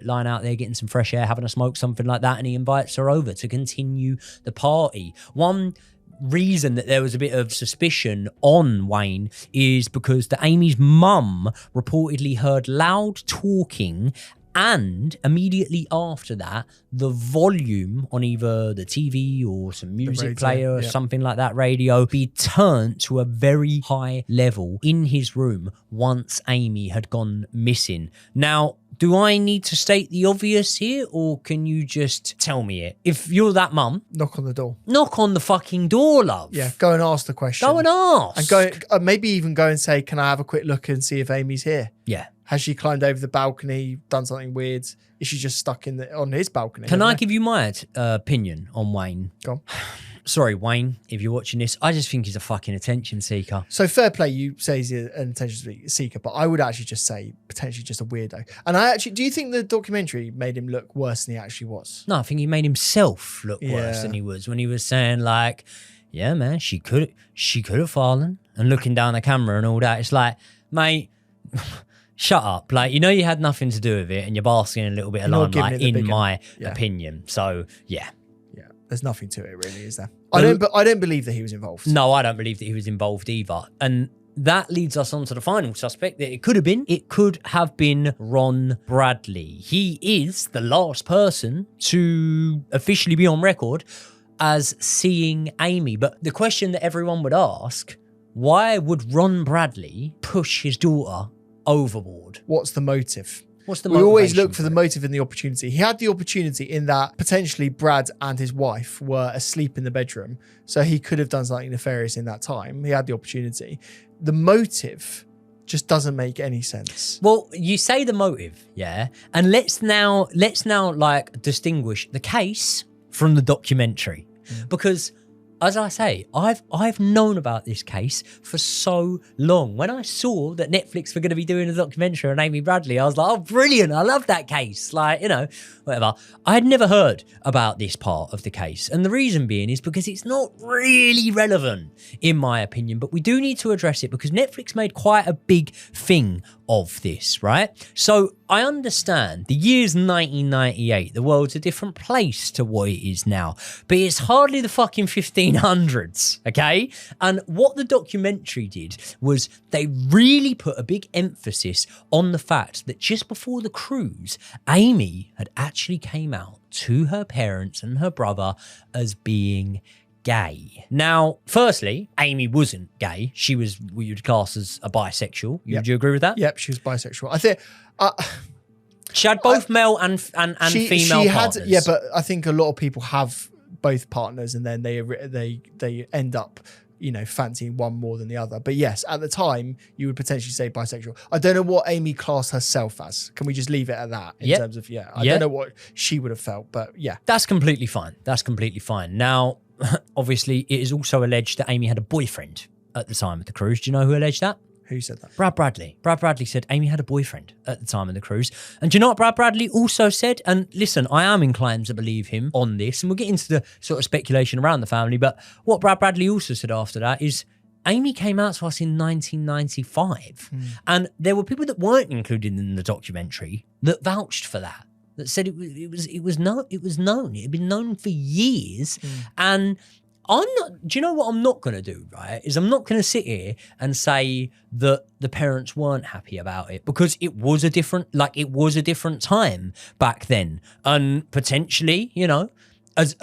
lying out there getting some fresh air, having a smoke, something like that. And he invites her over to continue the party. One reason that there was a bit of suspicion on Wayne is because Amy's mum reportedly heard loud talking, and immediately after that, the volume on either the TV or some music player or something like that, radio, be turned to a very high level in his room once Amy had gone missing. Now, do I need to state the obvious here, or can you just tell me it? If you're that mum, knock on the door. Knock on the fucking door, love. Yeah, go and ask the question. Go and ask. And go, maybe even go and say, can I have a quick look and see if Amy's here? Yeah. Has she climbed over the balcony, done something weird? Is she just stuck on his balcony? Can I give you my opinion on Wayne? Go on. Sorry, Wayne, if you're watching this, I just think he's a fucking attention seeker. So fair play, you say he's an attention seeker, but I would actually just say potentially just a weirdo. And do you think the documentary made him look worse than he actually was? No, I think he made himself look worse than he was when he was saying like, yeah, man, she could have fallen, and looking down the camera and all that. It's like, mate, shut up. Like, you know, you had nothing to do with it and you're basking in a little bit of You're not giving limelight, it the in big my yeah. opinion. So, yeah. Yeah, there's nothing to it really, is there? I don't believe that he was involved. No, I don't believe that he was involved either. And that leads us on to the final suspect that it could have been Ron Bradley. He is the last person to officially be on record as seeing Amy. But the question that everyone would ask, why would Ron Bradley push his daughter overboard? What's the motive? What's the We always motivation look for the motive and the opportunity. He had the opportunity in that potentially Brad and his wife were asleep in the bedroom, so he could have done something nefarious in that time. He had the opportunity. The motive just doesn't make any sense. Well, you say the motive, yeah, and let's now like distinguish the case from the documentary, because as I say, I've known about this case for so long. When I saw that Netflix were going to be doing a documentary on Amy Bradley, I was like, oh, brilliant. I love that case. Like, you know, whatever. I had never heard about this part of the case. And the reason being is because it's not really relevant, in my opinion. But we do need to address it because Netflix made quite a big thing of this, right? So I understand the year's 1998, the world's a different place to what it is now, but it's hardly the fucking 1500s, okay? And what the documentary did was they really put a big emphasis on the fact that just before the cruise, Amy had actually came out to her parents and her brother as being gay. Now, firstly, Amy wasn't gay. She was what you'd class as a bisexual. Would you agree with that? Yep, she was bisexual. I think she had both male and female partners. Yeah, but I think a lot of people have both partners and then they end up, you know, fancying one more than the other. But yes, at the time, you would potentially say bisexual. I don't know what Amy classed herself as. Can we just leave it at that in terms of, I don't know what she would have felt, but yeah. That's completely fine. That's completely fine. Now, obviously, it is also alleged that Amy had a boyfriend at the time of the cruise. Do you know who alleged that? Who said that? Brad Bradley. Brad Bradley said Amy had a boyfriend at the time of the cruise. And do you know what Brad Bradley also said? And listen, I am inclined to believe him on this, and we'll get into the sort of speculation around the family, but what Brad Bradley also said after that is Amy came out to us in 1995. And there were people that weren't included in the documentary that vouched for that. That said it was known. It had been known for years. And do you know what I'm not going to do, right? Is I'm not going to sit here and say that the parents weren't happy about it, because it was a different time back then. And potentially, you know, as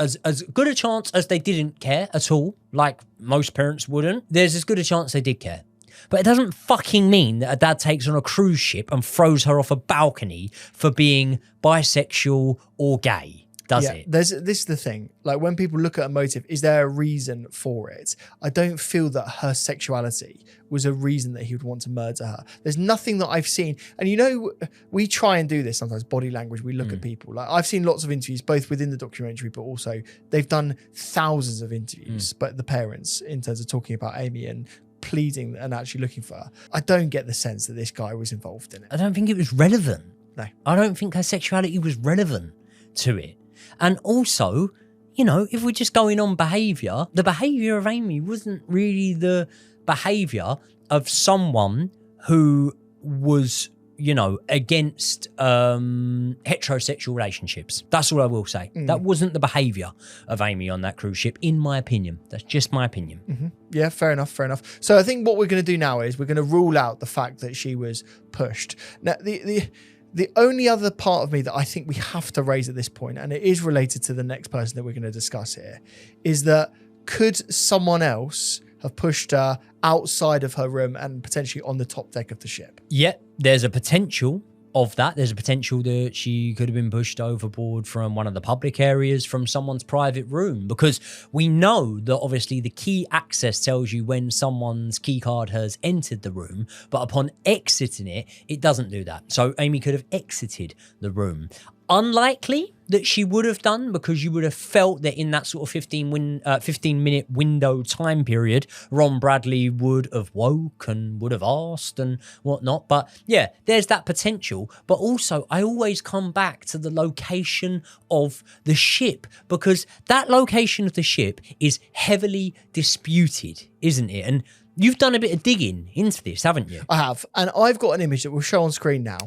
good a chance as they didn't care at all, like most parents wouldn't, there's as good a chance they did care. But it doesn't fucking mean that a dad takes on a cruise ship and throws her off a balcony for being bisexual or gay, does it? This is the thing. Like, when people look at a motive, is there a reason for it? I don't feel that her sexuality was a reason that he would want to murder her. There's nothing that I've seen. And you know, we try and do this sometimes, body language. We look at people. Like, I've seen lots of interviews, both within the documentary, but also they've done thousands of interviews, but the parents, in terms of talking about Amy and pleading and actually looking for her. I don't get the sense that this guy was involved in it. I don't think it was relevant. No. I don't think her sexuality was relevant to it. And also, you know, if we're just going on behaviour, the behaviour of Amy wasn't really the behaviour of someone who was, you know, against heterosexual relationships. That's all I will say. That wasn't the behaviour of Amy on that cruise ship, in my opinion. That's just my opinion. Yeah, fair enough. So I think what we're going to do now is we're going to rule out the fact that she was pushed. Now, the only other part of me that I think we have to raise at this point, and it is related to the next person that we're going to discuss here, is that could someone else have pushed her outside of her room and potentially on the top deck of the ship? Yeah, there's a potential of that. There's a potential that she could have been pushed overboard from one of the public areas, from someone's private room, because we know that obviously the key access tells you when someone's key card has entered the room, but upon exiting it, it doesn't do that. So Amy could have exited the room. Unlikely that she would have done, because you would have felt that in that sort of 15-minute window time period, Ron Bradley would have woke and would have asked and whatnot. But yeah, there's that potential. But also, I always come back to the location of the ship, because that location of the ship is heavily disputed, isn't it? And You've done a bit of digging into this, haven't you? I have. And I've got an image that we'll show on screen now.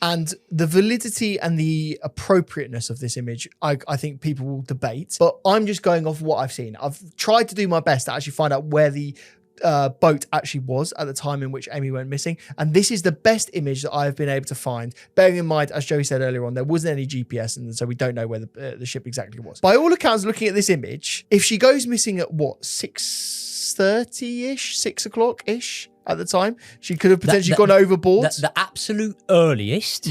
And the validity and the appropriateness of this image, I think people will debate. But I'm just going off what I've seen. I've tried to do my best to actually find out where the boat actually was at the time in which Amy went missing. And this is the best image that I've been able to find. Bearing in mind, as Joey said earlier on, there wasn't any GPS, and so we don't know where the ship exactly was. By all accounts, looking at this image, if she goes missing at what, 6:30-ish, 6 o'clock-ish at the time, she could have potentially gone overboard. The absolute earliest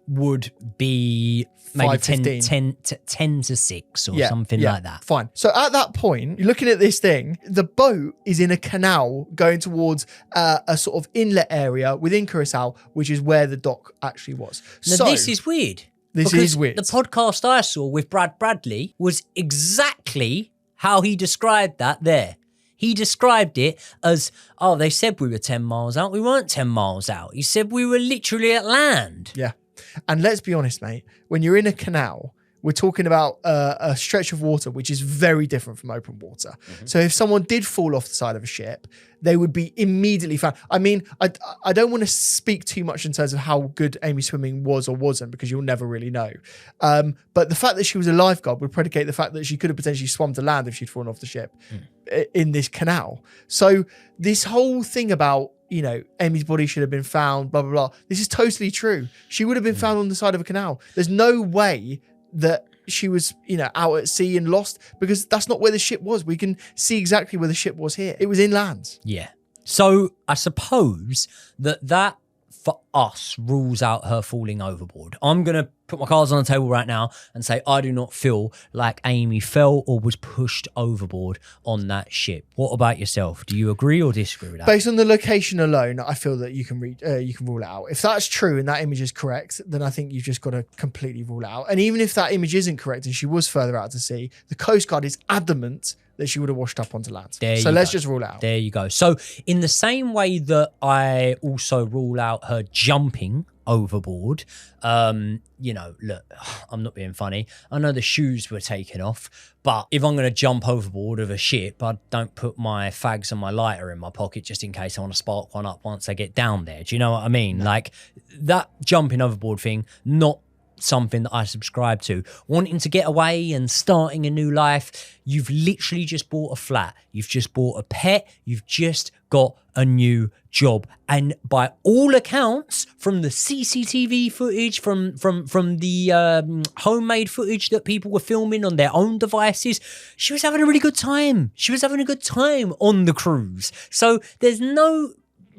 would be maybe 10 to 6 or something like that. Fine. So at that point, you're looking at this thing, the boat is in a canal going towards a sort of inlet area within Curaçao, which is where the dock actually was. Now, so this is weird. This is weird. The podcast I saw with Brad Bradley was exactly how he described that there. He described it as, oh, they said we were 10 miles out. We weren't 10 miles out. He said we were literally at land. Yeah. And let's be honest, mate, when you're in a canal, we're talking about a stretch of water, which is very different from open water. Mm-hmm. So if someone did fall off the side of a ship, they would be immediately found. I mean, I don't want to speak too much in terms of how good Amy's swimming was or wasn't, because you'll never really know. But the fact that she was a lifeguard would predicate the fact that she could have potentially swum to land if she'd fallen off the ship in this canal. So this whole thing about, you know, Amy's body should have been found, blah, blah, blah. This is totally true. She would have been found on the side of a canal. There's no way that she was, you know, out at sea and lost, because that's not where the ship was. We can see exactly where the ship was here. It was inland. Yeah. So I suppose that for us rules out her falling overboard. I'm going to put my cards on the table right now and say I do not feel like Amy fell or was pushed overboard on that ship. What about yourself? Do you agree or disagree with that? Based on the location alone, I feel that you can rule it out. If that's true and that image is correct, then I think you've just got to completely rule it out. And even if that image isn't correct and she was further out to sea, the Coast Guard is adamant that she would have washed up onto land. So let's just rule it out. There you go. So in the same way that I also rule out her jumping overboard, you know, look, I'm not being funny. I know the shoes were taken off, but if I'm going to jump overboard of a ship, I don't put my fags and my lighter in my pocket just in case I want to spark one up once I get down there. Do you know what I mean? No. Like that jumping overboard thing, not something that I subscribe to. Wanting to get away and starting a new life, you've literally just bought a flat, you've just bought a pet, you've just got a new job, and by all accounts, from the CCTV footage, from the homemade footage that people were filming on their own devices, she was having a really good time. She was having a good time on the cruise. So there's no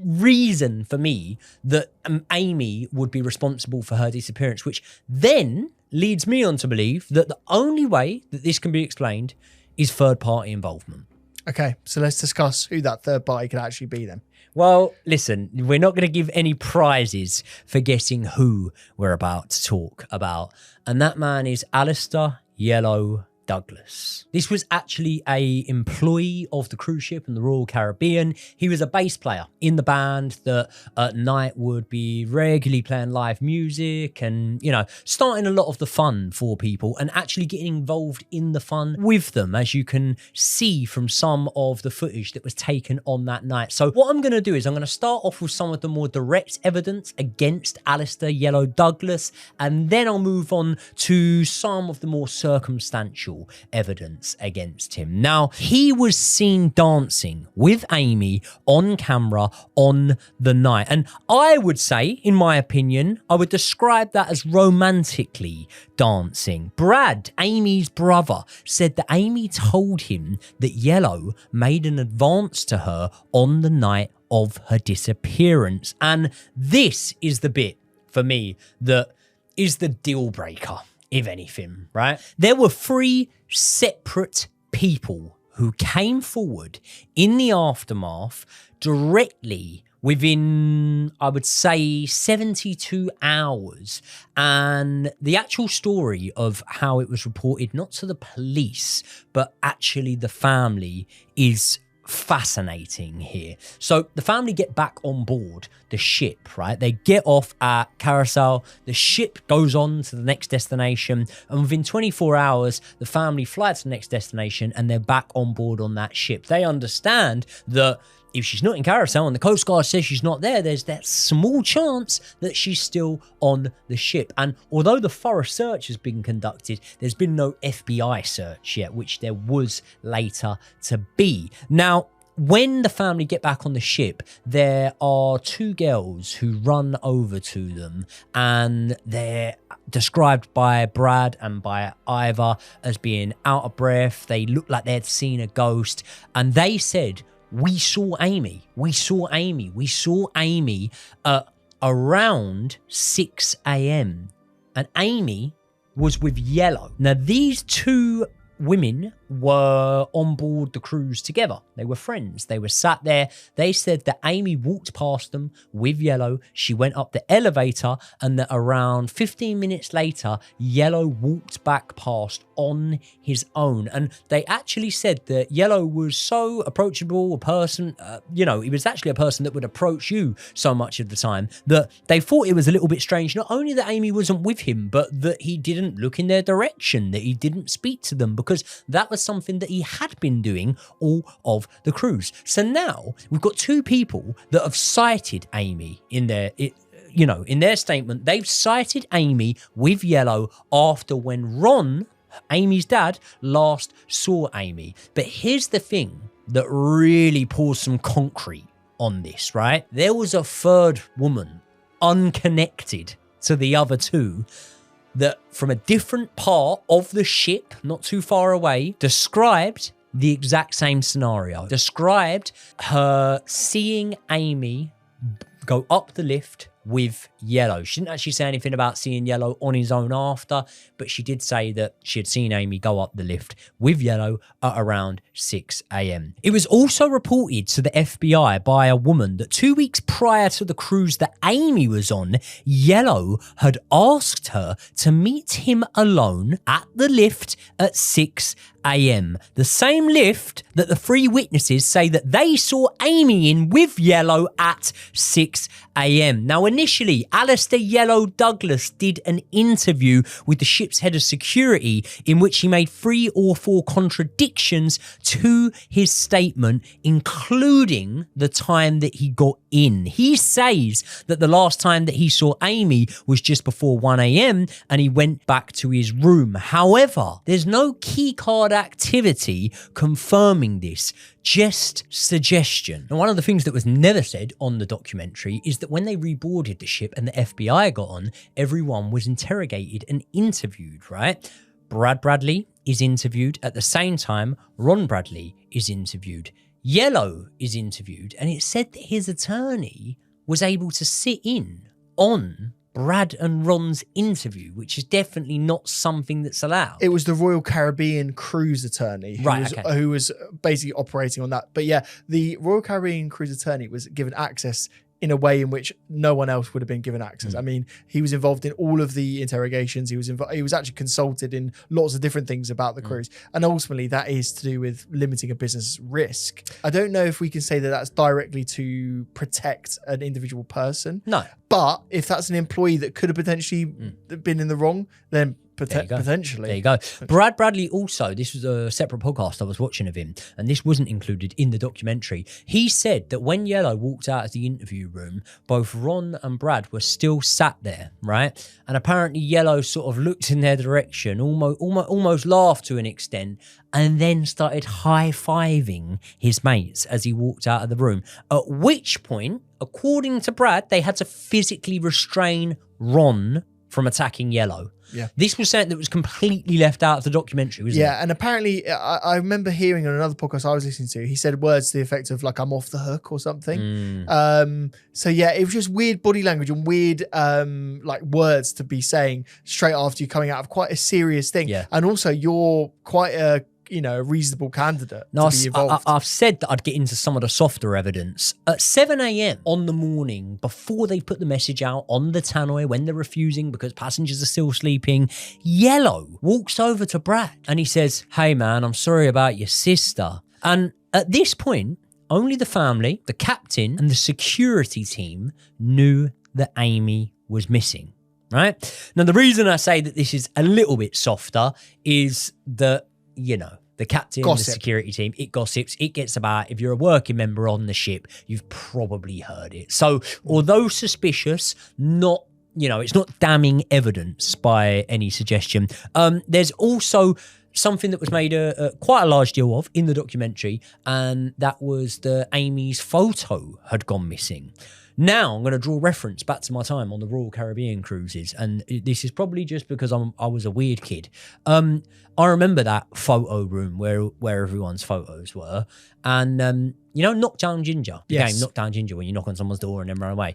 reason for me that Amy would be responsible for her disappearance, which then leads me on to believe that the only way that this can be explained is third-party involvement. Okay, so let's discuss who that third party could actually be then. Well, listen, we're not going to give any prizes for guessing who we're about to talk about, and that man is Alistair Yellow Douglas. This was actually a employee of the cruise ship in the Royal Caribbean. He was a bass player in the band that at night would be regularly playing live music and, you know, starting a lot of the fun for people and actually getting involved in the fun with them, as you can see from some of the footage that was taken on that night. So what I'm going to do is I'm going to start off with some of the more direct evidence against Alistair Yellow Douglas, and then I'll move on to some of the more circumstantial evidence against him. Now, he was seen dancing with Amy on camera on the night, and I would say, in my opinion, I would describe that as romantically dancing. Brad, Amy's brother, said that Amy told him that Yellow made an advance to her on the night of her disappearance, and this is the bit for me that is the deal breaker, if anything, right? There were 3 separate people who came forward in the aftermath directly within, I would say, 72 hours. And the actual story of how it was reported, not to the police, but actually the family, is fascinating here. So the family get back on board the ship, right? They get off at Curaçao, the ship goes on to the next destination, and within 24 hours the family fly to the next destination and they're back on board on that ship. They understand that if she's not in Curaçao and the Coast Guard says she's not there, there's that small chance that she's still on the ship. And although the thorough search has been conducted, there's been no FBI search yet, which there was later to be. Now, when the family get back on the ship, there are two girls who run over to them, and they're described by Brad and by Ivor as being out of breath. They look like they'd seen a ghost, and they said, we saw Amy. We saw Amy. We saw Amy at around 6 a.m. And Amy was with Yellow. Now, these two women were on board the cruise together. They were friends. They were sat there. They said that Amy walked past them with Yellow. She went up the elevator, and that around 15 minutes later, Yellow walked back past on his own. And they actually said that Yellow was so approachable a person, he was actually a person that would approach you so much of the time that they thought it was a little bit strange, not only that Amy wasn't with him, but that he didn't look in their direction, that he didn't speak to them, because that was something that he had been doing all of the cruise. So now we've got two people that have cited Amy in their statement. They've cited Amy with Yellow after when Ron, Amy's dad, last saw Amy. But here's the thing that really pours some concrete on this, right? There was a third woman, unconnected to the other two, that from a different part of the ship, not too far away, described the exact same scenario. Described her seeing Amy go up the lift with Yellow. She didn't actually say anything about seeing Yellow on his own after, but she did say that she had seen Amy go up the lift with Yellow at around 6 a.m. It was also reported to the FBI by a woman that 2 weeks prior to the cruise that Amy was on, Yellow had asked her to meet him alone at the lift at 6 a.m. The same lift that the three witnesses say that they saw Amy in with Yellow at 6 a.m. Now, initially, Alistair Yellow Douglas did an interview with the ship's head of security in which he made 3 or 4 contradictions to his statement, including the time that he got in. He says that the last time that he saw Amy was just before 1 a.m. and he went back to his room. However, there's no keycard activity confirming this, just suggestion. And one of the things that was never said on the documentary is that when they reboarded the ship and the FBI got on, everyone was interrogated and interviewed, right? Brad Bradley is interviewed. At the same time, Ron Bradley is interviewed. Yellow is interviewed. And it said that his attorney was able to sit in on Brad and Ron's interview, which is definitely not something that's allowed. It was the Royal Caribbean cruise attorney who was basically operating on that. But yeah, the Royal Caribbean cruise attorney was given access in a way in which no one else would have been given access. I mean, he was involved in all of the interrogations. He was actually consulted in lots of different things about the cruise. And ultimately, that is to do with limiting a business risk. I don't know if we can say that that's directly to protect an individual person. No. But if that's an employee that could have potentially been in the wrong, then potentially. There you go. Brad Bradley also, this was a separate podcast I was watching of him, and this wasn't included in the documentary. He said that when Yellow walked out of the interview room, both Ron and Brad were still sat there, right? And apparently Yellow sort of looked in their direction, almost laughed to an extent, and then started high-fiving his mates as he walked out of the room. At which point, according to Brad, they had to physically restrain Ron from attacking Yellow. Yeah. This was something that was completely left out of the documentary, wasn't it? Yeah, and apparently, I remember hearing on another podcast I was listening to, he said words to the effect of like, I'm off the hook or something. So yeah, it was just weird body language and weird like words to be saying straight after you coming out of quite a serious thing. Yeah. And also you're quite a reasonable candidate to be involved. I've said that I'd get into some of the softer evidence. At 7 a.m. on the morning, before they put the message out on the tannoy, when they're refusing because passengers are still sleeping, Yellow walks over to Brad and he says, "Hey man, I'm sorry about your sister." And at this point, only the family, the captain and the security team knew that Amy was missing, right? Now, the reason I say that this is a little bit softer is that The captain, Gossip. the security team, it gossips, it gets about. If you're a working member on the ship, you've probably heard it. So although suspicious, not, you know, it's not damning evidence by any suggestion. There's also something that was made quite a large deal of in the documentary, and that was that Amy's photo had gone missing. Now I'm going to draw reference back to my time on the Royal Caribbean cruises, and this is probably just because I was a weird kid. I remember that photo room where everyone's photos were, and you know, Knockdown Ginger, the game Knockdown Ginger, when you knock on someone's door and then run away.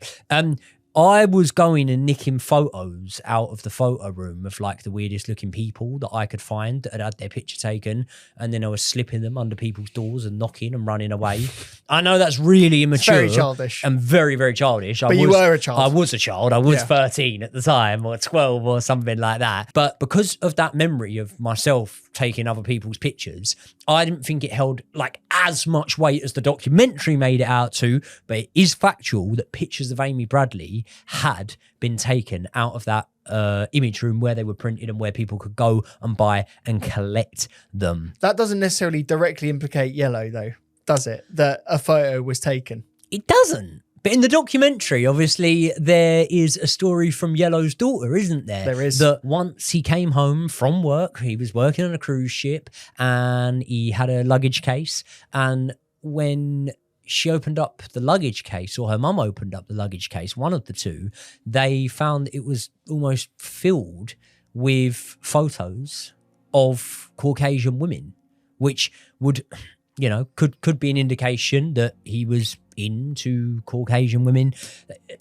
I was going and nicking photos out of the photo room of like the weirdest looking people that I could find that had their picture taken, and then I was slipping them under people's doors and knocking and running away. I know that's really immature, very childish, and very, very childish. But you were a child. I was a child. I was 13 at the time, or 12, or something like that. But because of that memory of myself taking other people's pictures, I didn't think it held like as much weight as the documentary made it out to. But it is factual that pictures of Amy Bradley had been taken out of that image room where they were printed and where people could go and buy and collect them. That doesn't necessarily directly implicate Yellow, though, does it? That a photo was taken. It doesn't. But in the documentary, obviously, there is a story from Yellow's daughter, isn't there? There is. That once he came home from work, he was working on a cruise ship and he had a luggage case. And when she opened up the luggage case, or her mum opened up the luggage case, one of the two, they found it was almost filled with photos of Caucasian women, which would, you know, could be an indication that he was into Caucasian women.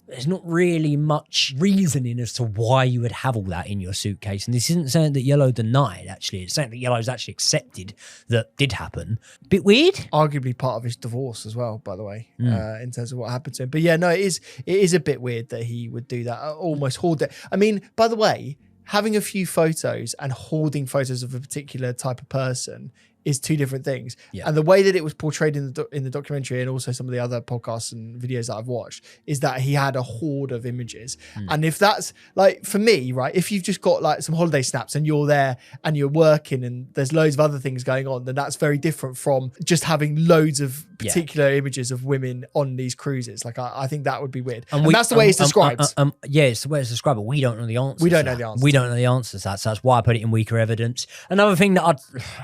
There's not really much reasoning as to why you would have all that in your suitcase. And this isn't something that Yellow denied, actually. It's something that Yellow's actually accepted that did happen. Bit weird. Arguably part of his divorce as well, by the way, in terms of what happened to him. But yeah, no, it is a bit weird that he would do that, almost hoard it. I mean, by the way, having a few photos and hoarding photos of a particular type of person is two different things. Yeah. And the way that it was portrayed in the documentary, and also some of the other podcasts and videos that I've watched, is that he had a hoard of images. And if that's like, for me, right, if you've just got like some holiday snaps and you're there and you're working and there's loads of other things going on, then that's very different from just having loads of particular images of women on these cruises. Like I think that would be weird. And that's the way it's described. Yeah, it's the way it's described, but we don't know the answer. We don't know the answer. We don't know the answers to that. So that's why I put it in weaker evidence. Another thing that I'd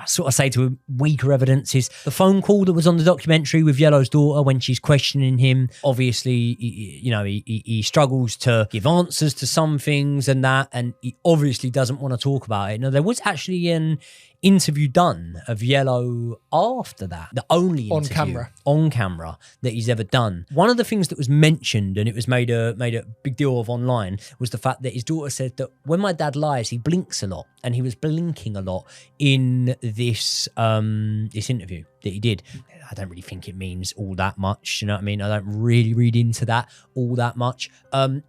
sort of say to weaker evidence is the phone call that was on the documentary with Yellow's daughter when she's questioning him. Obviously, he struggles to give answers to some things and that, and he obviously doesn't want to talk about it. Now, there was actually an interview done of Yellow after that, the only interview on camera that he's ever done. One of the things that was mentioned, and it was made a big deal of online, was the fact that his daughter said that when my dad lies, he blinks a lot, and he was blinking a lot in this this interview that he did. I don't really think it means all that much, you know what I mean? I don't really read into that all that much.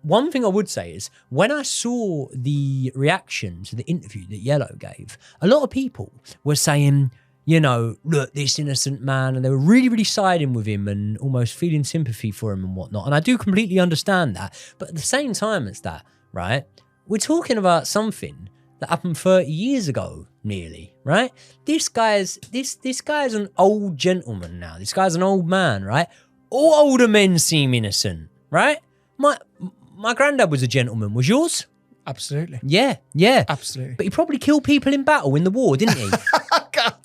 One thing I would say is, when I saw the reaction to the interview that Yellow gave, a lot of people were saying, you know, look, this innocent man, and they were really, really siding with him and almost feeling sympathy for him and whatnot. And I do completely understand that. But at the same time as that, right, we're talking about something that happened 30 years ago, nearly, right? This guy's an old gentleman now. This guy's an old man, right? All older men seem innocent, right? My granddad was a gentleman. Was yours? Absolutely. Yeah. Absolutely. But he probably killed people in battle in the war, didn't he?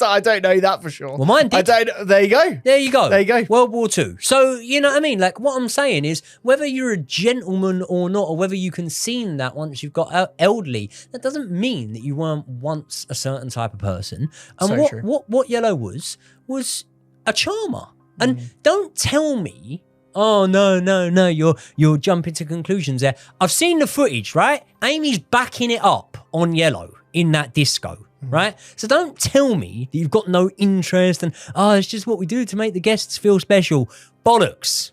I don't know that for sure. Well, mine did. There you go. There you go. There you go. World War II. So, you know what I mean? Like, what I'm saying is, whether you're a gentleman or not, or whether you can see that once you've got elderly, that doesn't mean that you weren't once a certain type of person. And So what Yellow was a charmer. And don't tell me, oh, no, you're jumping to conclusions there. I've seen the footage, right? Amy's backing it up on Yellow in that disco. Right? So don't tell me that you've got no interest and, it's just what we do to make the guests feel special. Bollocks.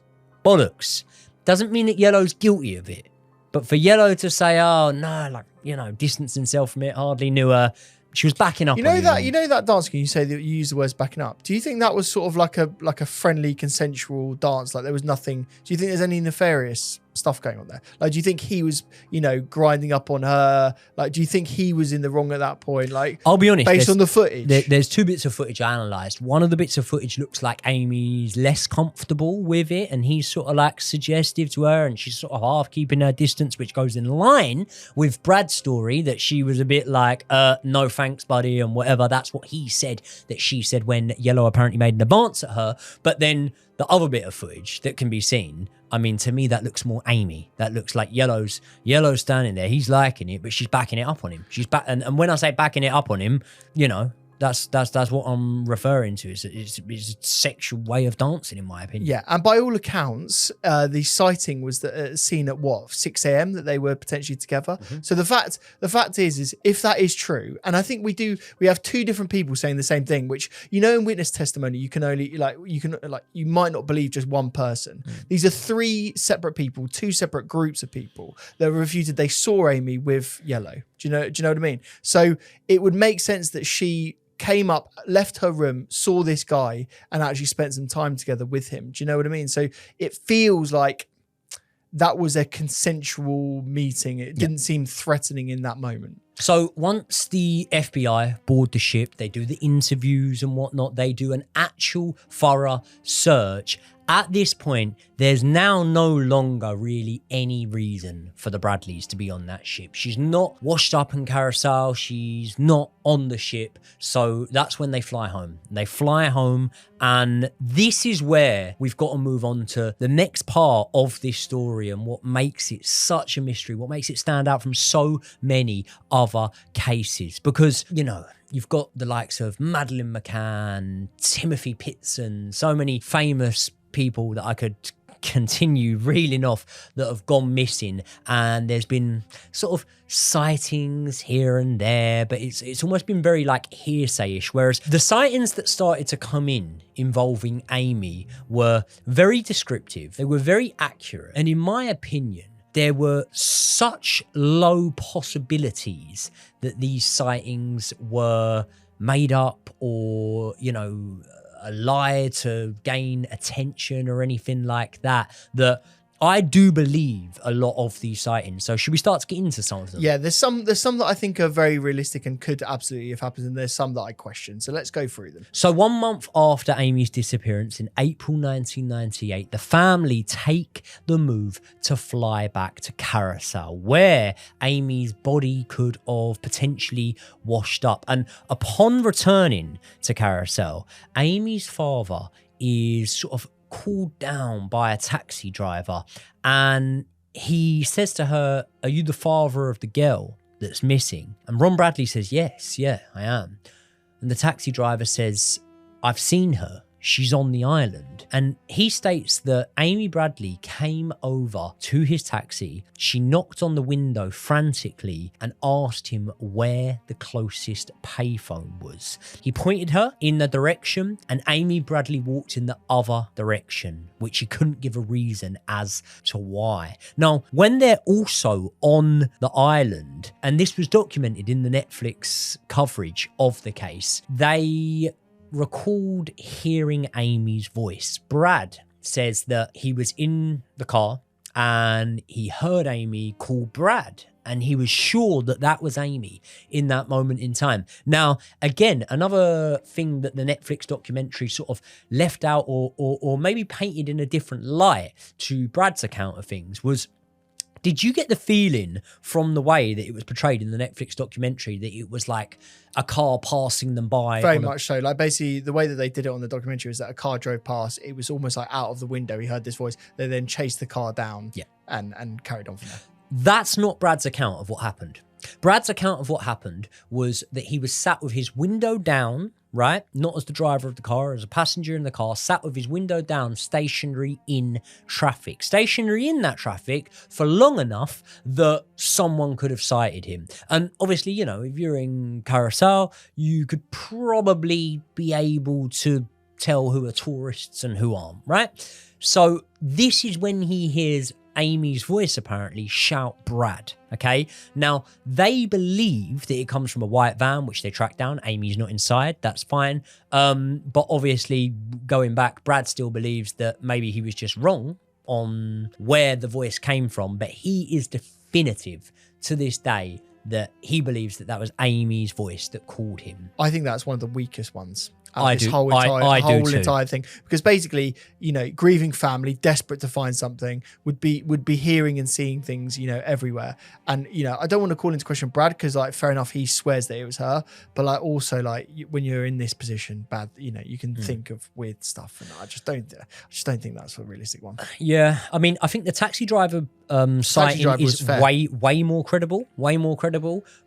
Doesn't mean that Yellow's guilty of it. But for Yellow to say, oh, no, like, you know, distance himself from it, hardly knew her. She was backing up. You know that dance, can you say that you use the words backing up? Do you think that was sort of like a friendly, consensual dance? Like there was nothing. Do you think there's any nefarious stuff going on there? Like, do you think he was, grinding up on her? Like, do you think he was in the wrong at that point? Like, I'll be honest, based on the footage. There's two bits of footage I analysed. One of the bits of footage looks like Amy's less comfortable with it, and he's sort of like suggestive to her, and she's sort of half keeping her distance, which goes in line with Brad's story that she was a bit like, no thanks, buddy, and whatever. That's what he said that she said when Yellow apparently made an advance at her. But then the other bit of footage that can be seen, I mean, to me, that looks more Amy. That looks like Yellow's standing there. He's liking it, but she's backing it up on him. She's back, and when I say backing it up on him, that's what I'm referring to. It's a sexual way of dancing, in my opinion. Yeah, and by all accounts, the sighting was seen at 6 a.m. that they were potentially together. Mm-hmm. So the fact is if that is true, and I think we have two different people saying the same thing, which in witness testimony you can only you might not believe just one person. These are three separate people, two separate groups of people that refuted they saw Amy with Yellow. Do you know what I mean? So it would make sense that she came up, left her room, saw this guy, and actually spent some time together with him. Do you know what I mean? So it feels like that was a consensual meeting. It didn't seem threatening in that moment. So once the FBI board the ship, they do the interviews and whatnot, they do an actual thorough search. At this point, there's now no longer really any reason for the Bradleys to be on that ship. She's not washed up in Curaçao. She's not on the ship. So that's when they fly home. They fly home, and this is where we've got to move on to the next part of this story and what makes it such a mystery, what makes it stand out from so many other cases. Because, you've got the likes of Madeleine McCann, Timothy Pitson, so many famous people that I could continue reeling off that have gone missing, and there's been sort of sightings here and there, but it's almost been very like hearsay-ish, whereas the sightings that started to come in involving Amy were very descriptive, they were very accurate, and in my opinion there were such low possibilities that these sightings were made up or a lie to gain attention or anything like that, that I do believe a lot of these sightings. So should we start to get into some of them? Yeah, there's some that I think are very realistic and could absolutely have happened, and there's some that I question. So let's go through them. So 1 month after Amy's disappearance in April 1998, the family take the move to fly back to Curaçao, where Amy's body could have potentially washed up. And upon returning to Curaçao, Amy's father is sort of called down by a taxi driver, and he says to her, "Are you the father of the girl that's missing?" And Ron Bradley says, "Yes, yeah, I am." And the taxi driver says, "I've seen her. She's on the island." And he states that Amy Bradley came over to his taxi. She knocked on the window frantically and asked him where the closest payphone was. He pointed her in the direction, and Amy Bradley walked in the other direction, which he couldn't give a reason as to why. Now, when they're also on the island, and this was documented in the Netflix coverage of the case, they recalled hearing Amy's voice. Brad says that he was in the car and he heard Amy call Brad, and he was sure that that was Amy in that moment in time. Now, again, another thing that the Netflix documentary sort of left out or maybe painted in a different light to Brad's account of things was, did you get the feeling from the way that it was portrayed in the Netflix documentary that it was like a car passing them by? Very much so. Like, basically, the way that they did it on the documentary is that a car drove past. It was almost like out of the window. He heard this voice. They then chased the car down and carried on from there. That's not Brad's account of what happened. Brad's account of what happened was that he was sat with his window down, right? Not as the driver of the car, as a passenger in the car, sat with his window down, stationary in traffic. Stationary in that traffic for long enough that someone could have sighted him. And obviously, if you're in Curaçao, you could probably be able to tell who are tourists and who aren't, right? So this is when he hears Amy's voice apparently shout Brad, okay? Now, they believe that it comes from a white van, which they track down. Amy's not inside, that's fine. But obviously, going back, Brad still believes that maybe he was just wrong on where the voice came from, but he is definitive to this day that he believes that that was Amy's voice that called him. I think that's one of the weakest ones. I This do. whole I do too. entire thing, because basically, you know, grieving family, desperate to find something, would be hearing and seeing things, you know, everywhere. And you know, I don't want to call into question Brad, because like, fair enough, he swears that it was her, but like, also like, when you're in this position, bad, you know, you can think of weird stuff, and I just don't think that's a realistic one. Yeah, I mean, I think the taxi driver sighting is way more credible,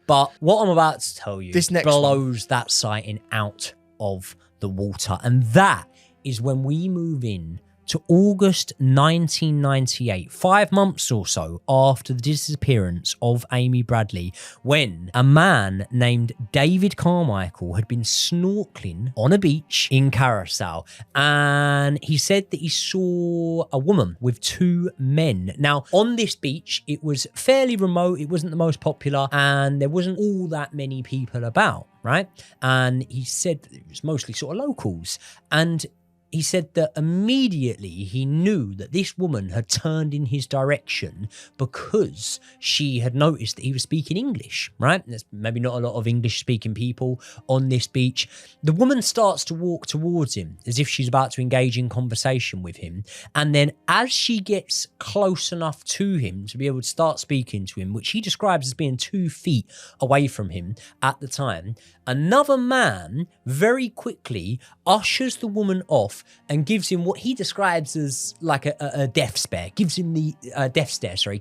But what I'm about to tell you This next blows that sighting out of the water, and that is when we move in to August 1998, 5 months or so after the disappearance of Amy Bradley, when a man named David Carmichael had been snorkeling on a beach in Curaçao, and he said that he saw a woman with 2 men. Now, on this beach, it was fairly remote, it wasn't the most popular, and there wasn't all that many people about, right? And he said that it was mostly sort of locals, and he said that immediately he knew that this woman had turned in his direction because she had noticed that he was speaking English, right? There's maybe not a lot of English-speaking people on this beach. The woman starts to walk towards him as if she's about to engage in conversation with him. And then as she gets close enough to him to be able to start speaking to him, which he describes as being 2 feet away from him at the time, another man very quickly ushers the woman off and gives him what he describes as like a death stare, gives him the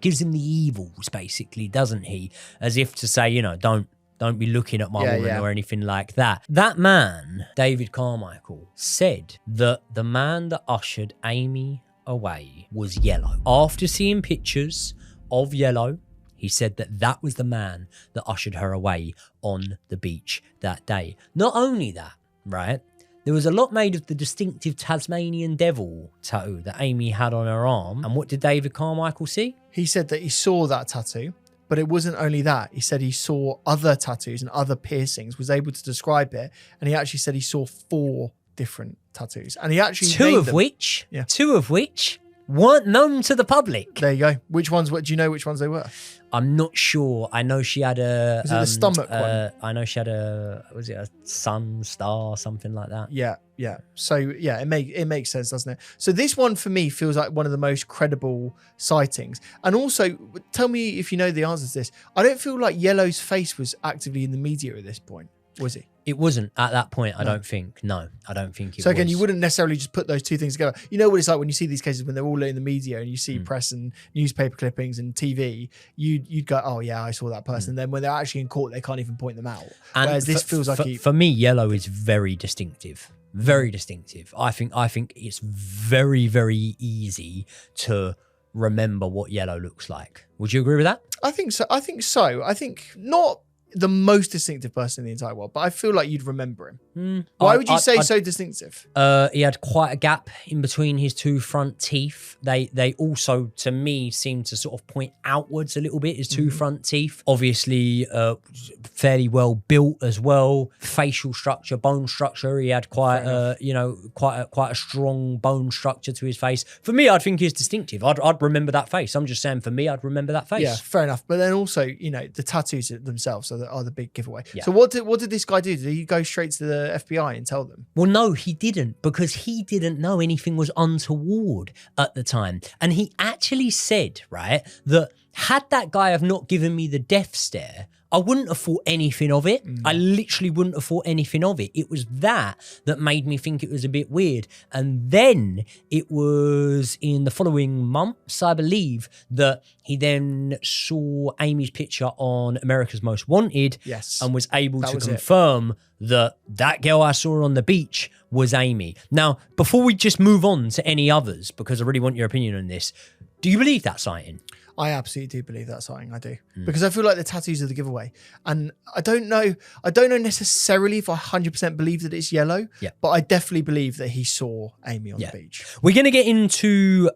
gives him the evils, basically, doesn't he? As if to say, you know, don't be looking at my woman or anything like that. That man, David Carmichael, said that the man that ushered Amy away was Yellow. After seeing pictures of Yellow, he said that that was the man that ushered her away on the beach that day. Not only that, right? There was a lot made of the distinctive Tasmanian devil tattoo that Amy had on her arm. And what did David Carmichael see? He said that he saw that tattoo, but it wasn't only that. He said he saw other tattoos and other piercings, was able to describe it. And he actually said he saw 4 different tattoos. And he actually two of which weren't known to the public. There you go. Which ones? What do you know? Which ones they were? I'm not sure. I know she had a. Was it the stomach one? I know she had a. Was it a sun, star, something like that? Yeah. So yeah, it makes sense, doesn't it? So this one for me feels like one of the most credible sightings. And also, tell me if you know the answer to this. I don't feel like Yellow's face was actively in the media at this point, was he? It wasn't at that point, I don't think. No, I don't think it was. So again, you wouldn't necessarily just put those two things together. You know what it's like when you see these cases when they're all in the media and you see press and newspaper clippings and TV, you'd go, oh yeah, I saw that person. And then when they're actually in court, they can't even point them out. And whereas this feels like for me, Yellow is very distinctive. Very distinctive. I think it's very, very easy to remember what Yellow looks like. Would you agree with that? I think so. I think not the most distinctive person in the entire world, but I feel like you'd remember him. Why would you say so distinctive? He had quite a gap in between his 2 front teeth. They also, to me, seem to sort of point outwards a little bit, his 2 front teeth. Obviously, fairly well built as well. Facial structure, bone structure. He had quite a strong bone structure to his face. For me, I'd think he's distinctive. I'd remember that face. I'm just saying, for me, I'd remember that face. Yeah, fair enough. But then also, you know, the tattoos themselves are the big giveaway. Yeah. So what did this guy do? Did he go straight to the FBI and tell them? Well, no, he didn't, because he didn't know anything was untoward at the time. And he actually said, right, that had that guy have not given me the death stare, I wouldn't have thought anything of it. I literally wouldn't have thought anything of it. It was that made me think it was a bit weird. And then it was in the following months, I believe, that he then saw Amy's picture on America's Most Wanted. Yes. And was able to confirm that girl I saw on the beach was Amy. Now, before we just move on to any others, because I really want your opinion on this, do you believe that sighting? I absolutely do believe that sighting. I do. Because I feel like the tattoos are the giveaway. And I don't know necessarily if I 100% believe that it's Yellow, but I definitely believe that he saw Amy on the beach. We're going to get into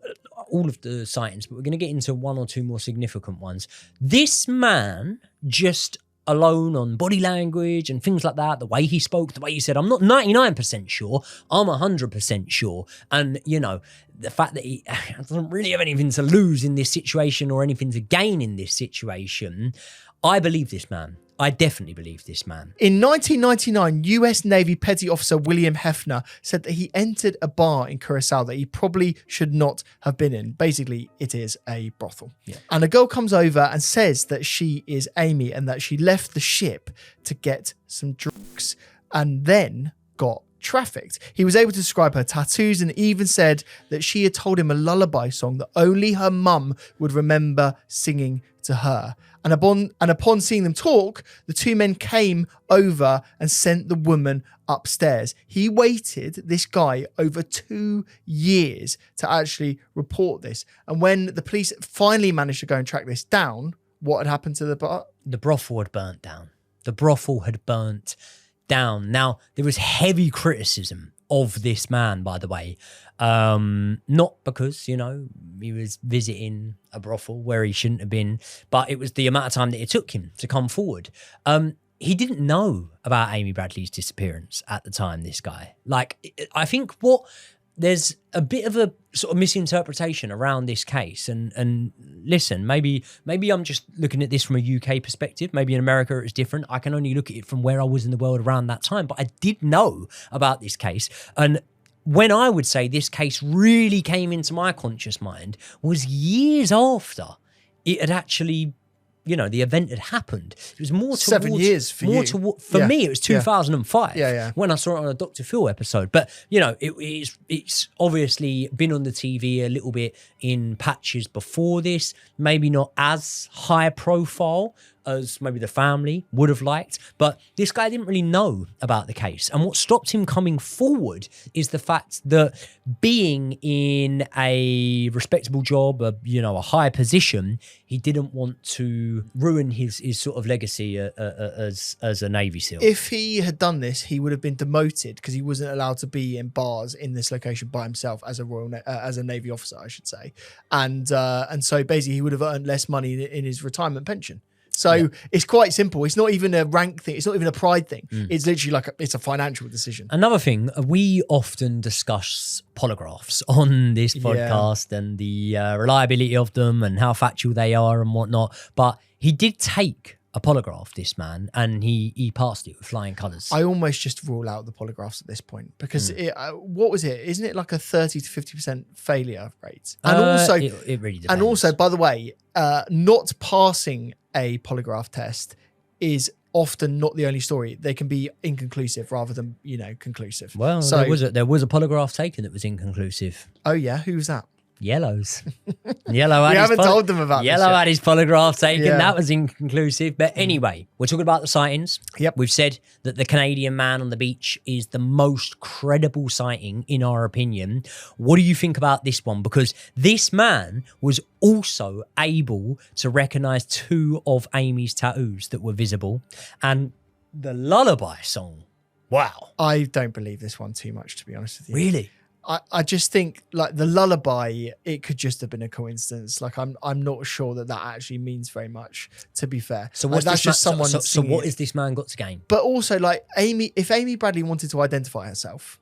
all of the sightings, but we're going to get into 1 or 2 more significant ones. This man just alone on body language and things like that, the way he spoke, the way he said, I'm not 99% sure, I'm 100% sure. And, you know, the fact that he doesn't really have anything to lose in this situation or anything to gain in this situation, I believe this man. I definitely believe this man. In 1999, US Navy Petty Officer William Hefner said that he entered a bar in Curaçao that he probably should not have been in. Basically, it is a brothel. Yeah. And a girl comes over and says that she is Amy and that she left the ship to get some drugs and then got trafficked. He was able to describe her tattoos and even said that she had told him a lullaby song that only her mum would remember singing to her. And upon seeing them talk, the two men came over and sent the woman upstairs. He waited, this guy, over 2 years to actually report this. And when the police finally managed to go and track this down, what had happened to the bar? The brothel had burnt down. The brothel had burnt down. Now, there was heavy criticism of this man, by the way. Not because, you know, he was visiting a brothel where he shouldn't have been, but it was the amount of time that it took him to come forward. He didn't know about Amy Bradley's disappearance at the time, this guy. Like, I think there's a bit of a sort of misinterpretation around this case. And listen, maybe I'm just looking at this from a UK perspective. Maybe in America it's different. I can only look at it from where I was in the world around that time. But I did know about this case. And when I would say this case really came into my conscious mind was years after it had actually, you know, the event had happened. It was more towards 7 years for you. For me, it was 2005 Yeah. when I saw it on a Dr. Phil episode. But, you know, it's obviously been on the TV a little bit in patches before this, maybe not as high profile as maybe the family would have liked. But this guy didn't really know about the case. And what stopped him coming forward is the fact that being in a respectable job, a high position, he didn't want to ruin his sort of legacy as a Navy SEAL. If he had done this, he would have been demoted because he wasn't allowed to be in bars in this location by himself as a Navy officer, I should say. And so basically he would have earned less money in his retirement pension. So It's quite simple. It's not even a rank thing. It's not even a pride thing. It's literally it's a financial decision. Another thing, we often discuss polygraphs on this podcast and the reliability of them and how factual they are and whatnot. But he did take a polygraph, this man, and he passed it with flying colours. I almost just rule out the polygraphs at this point because what was it? Isn't it like a 30 to 50% failure rate? And also, it really depends. And also, by the way, not passing a polygraph test is often not the only story. They can be inconclusive rather than conclusive. Well, so there was a polygraph taken that was inconclusive. Oh yeah, who was that? Yellow's. We haven't told them about Yellow this had his polygraph taken. Yeah. That was inconclusive. But anyway, we're talking about the sightings. Yep. We've said that the Canadian man on the beach is the most credible sighting in our opinion. What do you think about this one? Because this man was also able to recognise 2 of Amy's tattoos that were visible. And the lullaby song. Wow. I don't believe this one too much, to be honest with you. Really? I just think like the lullaby, it could just have been a coincidence. Like I'm not sure that actually means very much, to be fair. So what's that's just someone. So what has this man got to gain? But also, like if Amy Bradley wanted to identify herself,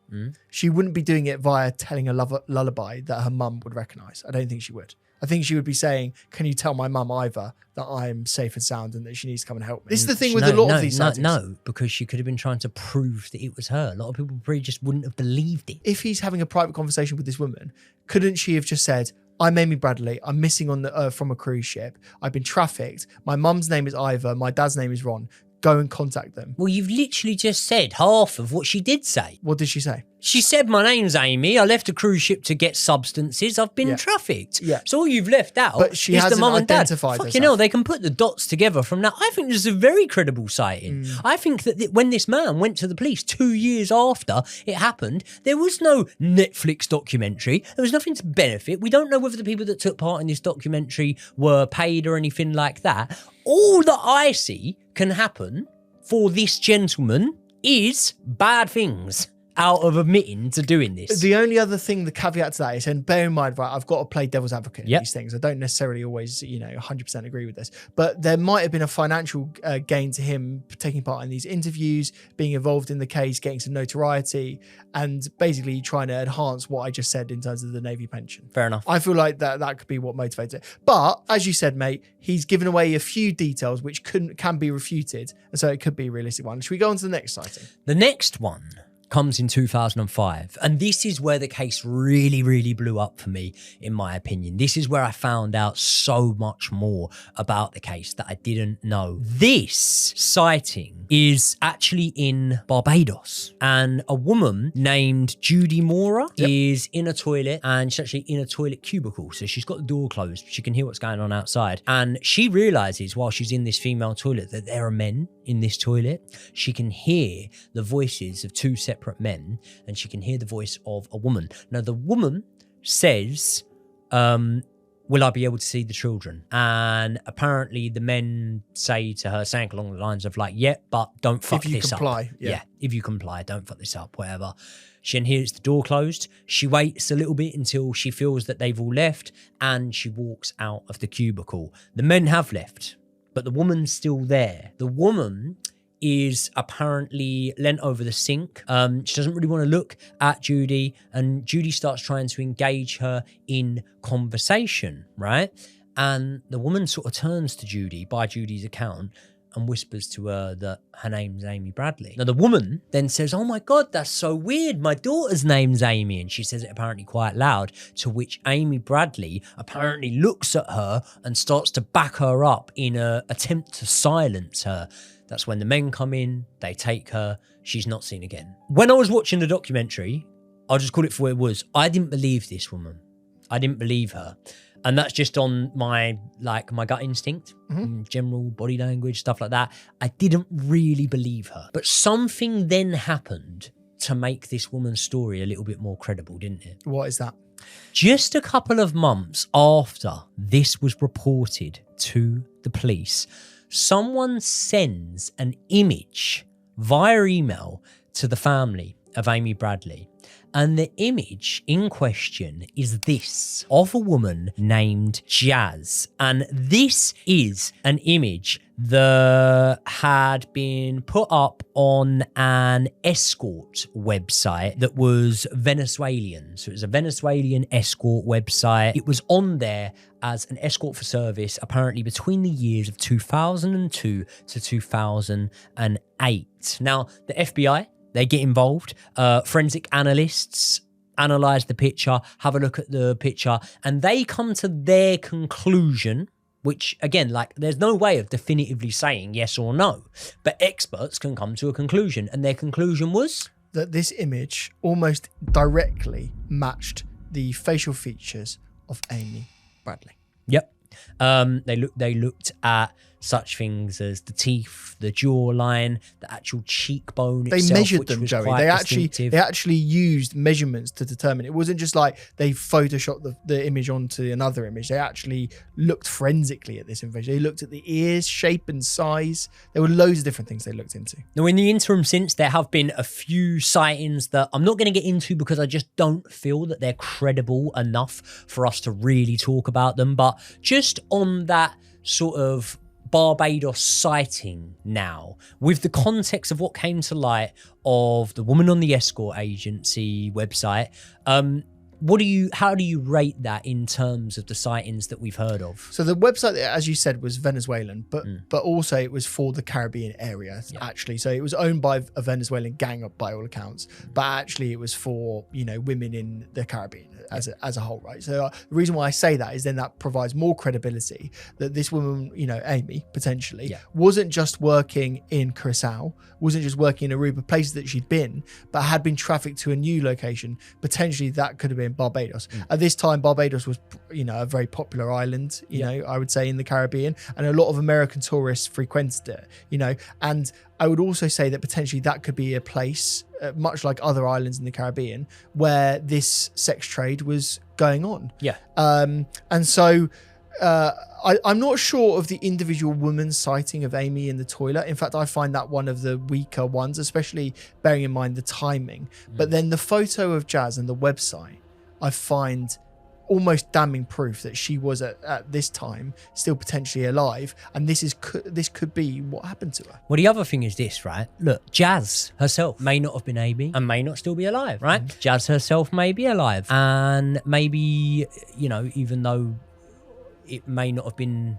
she wouldn't be doing it via telling a lullaby that her mum would recognise. I don't think she would. I think she would be saying, "Can you tell my mum Ivor that I'm safe and sound and that she needs to come and help me?" This is the thing with a lot of these sightings. No, because she could have been trying to prove that it was her. A lot of people probably just wouldn't have believed it. If he's having a private conversation with this woman, couldn't she have just said, "I'm Amy Bradley. I'm missing from a cruise ship. I've been trafficked. My mum's name is Ivor. My dad's name is Ron. Go and contact them." Well, you've literally just said half of what she did say. What did she say? She said, "My name's Amy. I left a cruise ship to get substances. I've been trafficked." Yeah. So all you've left out But she is the hasn't mum and dad. identified Fucking herself. hell, they can put the dots together from that. I think this is a very credible sighting. I think that when this man went to the police 2 years after it happened, there was no Netflix documentary. There was nothing to benefit. We don't know whether the people that took part in this documentary were paid or anything like that. All that I see can happen for this gentleman is bad things. out of admitting to doing this. The only other thing, the caveat to that is, and bear in mind, right, I've got to play devil's advocate in these things. I don't necessarily always, 100% agree with this, but there might have been a financial gain to him taking part in these interviews, being involved in the case, getting some notoriety, and basically trying to enhance what I just said in terms of the Navy pension. Fair enough. I feel like that could be what motivates it. But as you said, mate, he's given away a few details which can be refuted, and so it could be a realistic one. Should we go on to the next sighting? The next one comes in 2005. And this is where the case really, really blew up for me, in my opinion. This is where I found out so much more about the case that I didn't know. This sighting is actually in Barbados. And a woman named Judy Mora is in a toilet, and she's actually in a toilet cubicle. So she's got the door closed. She can hear what's going on outside. And she realizes while she's in this female toilet that there are men in this toilet. She can hear the voices of two separate men, and she can hear the voice of a woman. Now, the woman says, will I be able to see the children? And apparently the men say to her something along the lines of like, yeah, but don't fuck this up. If you comply. Yeah, if you comply, don't fuck this up, whatever. She then hears the door closed. She waits a little bit until she feels that they've all left, and she walks out of the cubicle. The men have left, but the woman's still there. The woman is apparently leant over the sink. She doesn't really want to look at Judy, and Judy starts trying to engage her in conversation, right? And the woman sort of turns to Judy, by Judy's account, and whispers to her that her name's Amy Bradley. Now, the woman then says, oh my God, that's so weird. My daughter's name's Amy. And she says it apparently quite loud, to which Amy Bradley apparently looks at her and starts to back her up in an attempt to silence her. That's when the men come in, they take her, she's not seen again. When I was watching the documentary, I'll just call it for what it was, I didn't believe this woman. I didn't believe her. And that's just on my gut instinct, general body language, stuff like that. I didn't really believe her. But something then happened to make this woman's story a little bit more credible, didn't it? What is that? Just a couple of months after this was reported to the police, someone sends an image via email to the family of Amy Bradley. And the image in question is this, of a woman named Jazz. And this is an image that had been put up on an escort website that was Venezuelan. So it was a Venezuelan escort website. It was on there as an escort for service, apparently between the years of 2002 to 2008. Now, the FBI, they get involved. Forensic analysts analyze the picture, have a look at the picture, and they come to their conclusion, which, again, there's no way of definitively saying yes or no, but experts can come to a conclusion, and their conclusion was that this image almost directly matched the facial features of Amy Bradley. Yep. They looked at such things as the teeth, the jawline, the actual cheekbone itself. They measured them, Joey. They actually used measurements to determine. It wasn't just like they photoshopped the image onto another image. They actually looked forensically at this image. They looked at the ears, shape and size. There were loads of different things they looked into. Now, in the interim since, there have been a few sightings that I'm not going to get into because I just don't feel that they're credible enough for us to really talk about them. But just on that sort of Barbados sighting now, with the context of what came to light of the woman on the escort agency website, how do you rate that in terms of the sightings that we've heard of? So the website, as you said, was Venezuelan, but also it was for the Caribbean area, actually. So it was owned by a Venezuelan gang by all accounts, but actually it was for, women in the Caribbean as a whole, right? So the reason why I say that is then that provides more credibility that this woman, Amy, potentially, wasn't just working in Curaçao, wasn't just working in Aruba, places that she'd been, but had been trafficked to a new location. Potentially that could have been Barbados. At this time, Barbados was, a very popular island, I would say, in the Caribbean, and a lot of American tourists frequented it, and I would also say that potentially that could be a place, much like other islands in the Caribbean, where this sex trade was going on. Yeah. And so I'm not sure of the individual woman's sighting of Amy in the toilet. In fact, I find that one of the weaker ones, especially bearing in mind the timing. But then the photo of Jazz and the website, I find almost damning proof that she was at this time still potentially alive, and this could be what happened to her. Well, the other thing is this, right? Look, Jazz herself may not have been Amy and may not still be alive, right? Jazz herself may be alive, and maybe, you know, even though it may not have been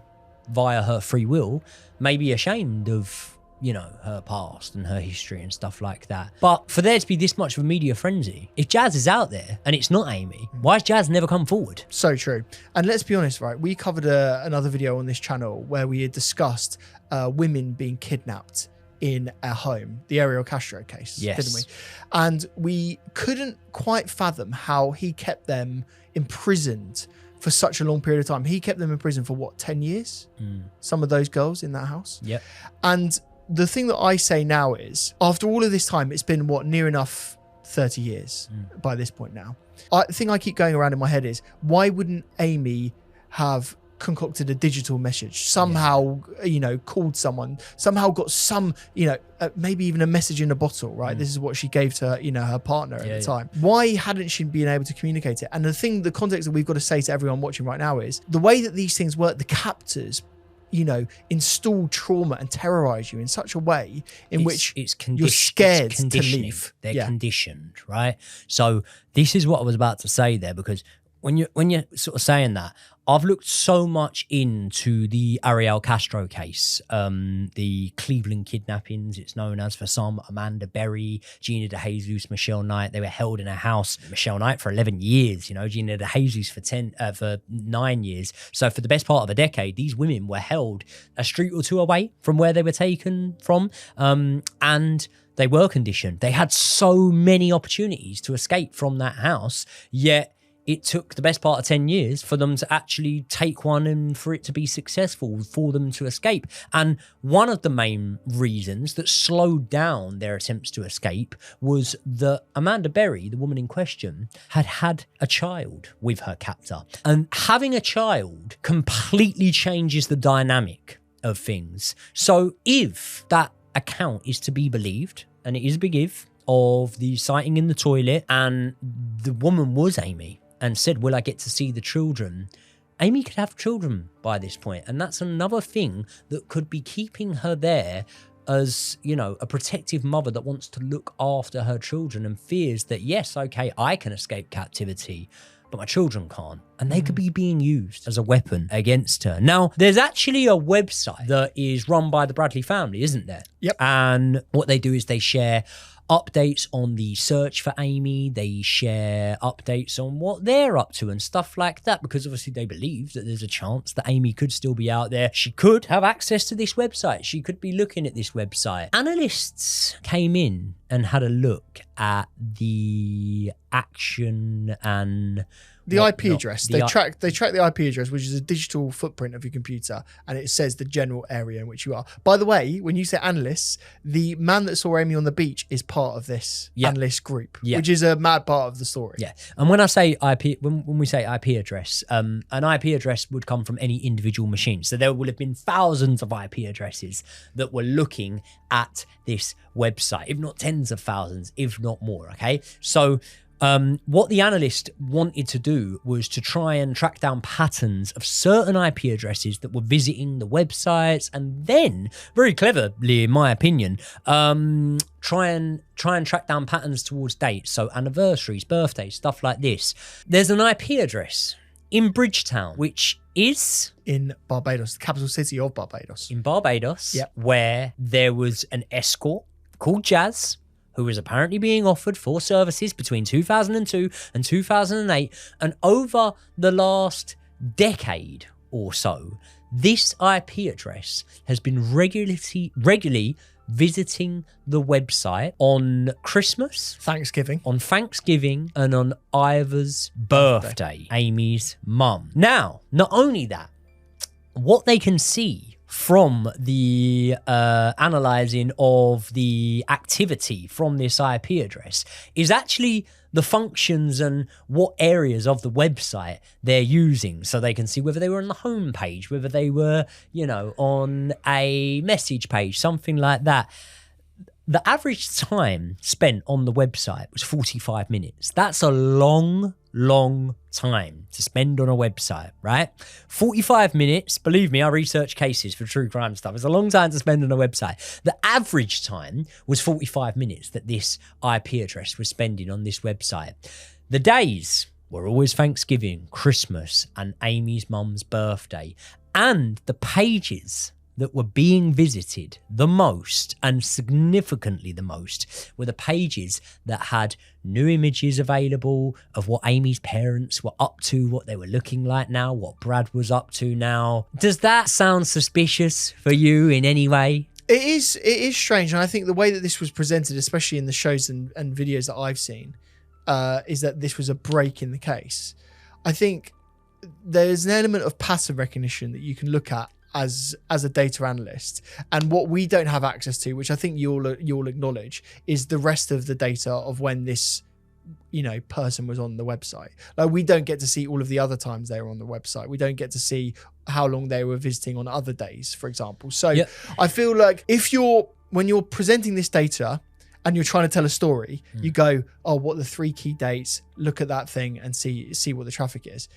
via her free will, may be ashamed of, you know, her past and her history and stuff like that. But for there to be this much of a media frenzy, if Jazz is out there and it's not Amy, why has Jazz never come forward? So true. And let's be honest, right? We covered another video on this channel where we had discussed women being kidnapped in a home, the Ariel Castro case, didn't we? And we couldn't quite fathom how he kept them imprisoned for such a long period of time. He kept them in prison for what, 10 years? Some of those girls in that house. Yep. And the thing that I say now is, after all of this time, it's been what, near enough 30 years by this point now. The thing I keep going around in my head is, why wouldn't Amy have concocted a digital message, somehow, you know, called someone, somehow got some, you know, maybe even a message in a bottle, right? This is what she gave to, you know, her partner at the time. Why hadn't she been able to communicate it? And the context that we've got to say to everyone watching right now is, the way that these things work, the captors, you know, install trauma and terrorize you in such a way in which you're scared to leave. They're conditioned, right? So this is what I was about to say there, because when you're sort of saying that, I've looked so much into the Ariel Castro case, the Cleveland kidnappings, it's known as, for some, Amanda Berry, Gina DeJesus, Michelle Knight. They were held in a house, Michelle Knight for 11 years, you know, Gina DeJesus for 9 years. So for the best part of a decade, these women were held a street or two away from where they were taken from, and they were conditioned. They had so many opportunities to escape from that house, yet it took the best part of 10 years for them to actually take one and for it to be successful, for them to escape. And one of the main reasons that slowed down their attempts to escape was that Amanda Berry, the woman in question, had a child with her captor. And having a child completely changes the dynamic of things. So if that account is to be believed, and it is a big if, of the sighting in the toilet, and the woman was Amy, and said, will I get to see the children? Amy could have children by this point. And that's another thing that could be keeping her there as, you know, a protective mother that wants to look after her children and fears that, yes, okay, I can escape captivity, but my children can't. And they could be being used as a weapon against her. Now, there's actually a website that is run by the Bradley family, isn't there? Yep. And what they do is they share updates on the search for Amy. They share updates on what they're up to and stuff like that, because obviously they believe that there's a chance that Amy could still be out there. She could have access to this website. She could be looking at this website. Analysts came in and had a look at the action and the IP address. They track the IP address, which is a digital footprint of your computer, and it says the general area in which you are. By the way, when you say analysts, the man that saw Amy on the beach is part of this analyst group, which is a mad part of the story. Yeah. And when I say IP, when we say IP address, an IP address would come from any individual machine. So there will have been thousands of IP addresses that were looking at this website, if not tens of thousands, if not more. Okay. So what the analyst wanted to do was to try and track down patterns of certain IP addresses that were visiting the websites, and then, very cleverly in my opinion, try and track down patterns towards dates, so anniversaries, birthdays, stuff like this. There's an IP address in Bridgetown, which is in Barbados, the capital city of Barbados. In Barbados, where there was an escort called Jazz, who was apparently being offered for services between 2002 and 2008. And over the last decade or so, this IP address has been regularly visiting the website on Christmas, on Thanksgiving, and on Iva's birthday, Amy's mum. Now, not only that, what they can see from the analysing of the activity from this IP address is actually the functions and what areas of the website they're using, so they can see whether they were on the home page, whether they were, you know, on a message page, something like that. The average time spent on the website was 45 minutes. That's a long time to spend on a website, right? 45 minutes, believe me, I research cases for true crime stuff. It's a long time to spend on a website. The average time was 45 minutes that this IP address was spending on this website. The days were always Thanksgiving, Christmas, and Amy's mum's birthday. And the pages that were being visited the most, and significantly the most, were the pages that had new images available of what Amy's parents were up to, what they were looking like now, what Brad was up to now. Does that sound suspicious for you in any way? It is strange, and I think the way that this was presented, especially in the shows and videos that I've seen, is that this was a break in the case. I think there's an element of pattern recognition that you can look at as a data analyst, and what we don't have access to, which I think you'll acknowledge, is the rest of the data of when this, you know, person was on the website. Like, we don't get to see all of the other times they were on the website. We don't get to see how long they were visiting on other days, for example. So yep. I feel like when you're presenting this data and you're trying to tell a story, you go, oh, what are the 3 key dates? Look at that thing and see what the traffic is.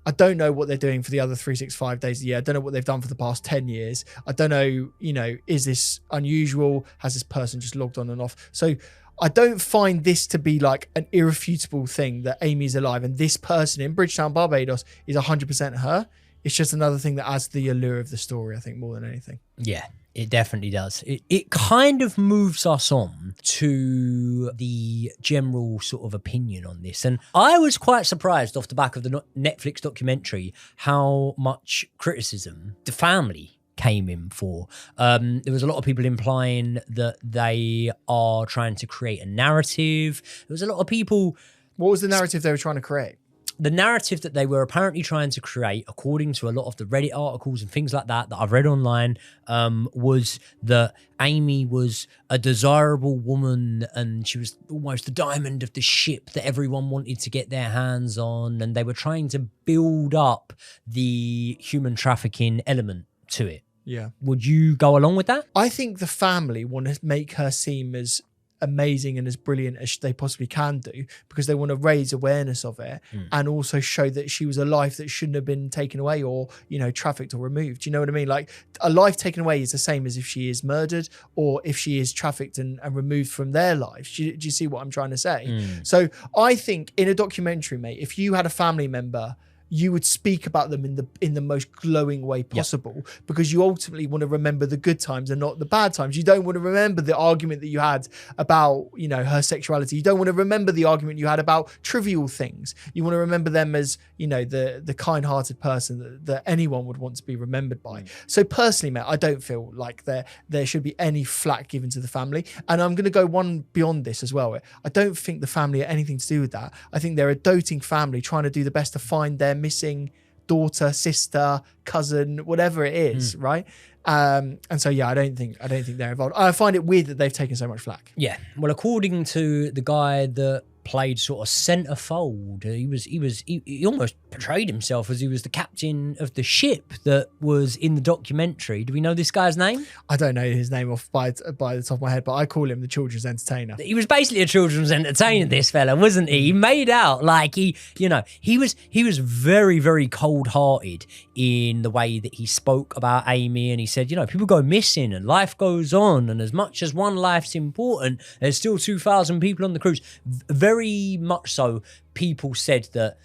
I don't know what they're doing for the other 365 days a year. I don't know what they've done for the past 10 years. I don't know, you know, is this unusual? Has this person just logged on and off? So I don't find this to be like an irrefutable thing that Amy's alive and this person in Bridgetown, Barbados is 100% her. It's just another thing that adds the allure of the story, I think, more than anything. Yeah. It definitely does. It kind of moves us on to the general sort of opinion on this. And I was quite surprised off the back of the Netflix documentary how much criticism the family came in for. There was a lot of people implying that they are trying to create a narrative. There was a lot of people... What was the narrative they were trying to create? The narrative that they were apparently trying to create, according to a lot of the Reddit articles and things like that I've read online, was that Amy was a desirable woman and she was almost the diamond of the ship that everyone wanted to get their hands on, and they were trying to build up the human trafficking element to it. Yeah. Would you go along with that? I think the family want to make her seem as amazing and as brilliant as they possibly can do, because they want to raise awareness of it and also show that she was a life that shouldn't have been taken away or, you know, trafficked or removed. Do you know what I mean? Like, a life taken away is the same as if she is murdered or if she is trafficked and removed from their lives. Do you see what I'm trying to say? So I think in a documentary, mate, if you had a family member, you would speak about them in the most glowing way possible, because you ultimately want to remember the good times and not the bad times. You don't want to remember the argument that you had about, you know, her sexuality. You don't want to remember the argument you had about trivial things. You want to remember them as, you know, the kind-hearted person that anyone would want to be remembered by. So personally, mate, I don't feel like there should be any flack given to the family. And I'm going to go one beyond this as well. I don't think the family had anything to do with that. I think they're a doting family trying to do the best to find their missing daughter, sister, cousin, whatever it is, right? And so yeah, I don't think they're involved. I find it weird that they've taken so much flack. Yeah, well, according to the guy that played sort of centerfold, he almost portrayed himself as he was the captain of the ship that was in the documentary. Do we know this guy's name? I don't know his name off by the top of my head, but I call him the children's entertainer. He was basically a children's entertainer, this fella, wasn't he? He made out like he was very, very cold-hearted in the way that he spoke about Amy, and he said, you know, people go missing and life goes on, and as much as one life's important, there's still 2,000 people on the cruise. Very much so, people said that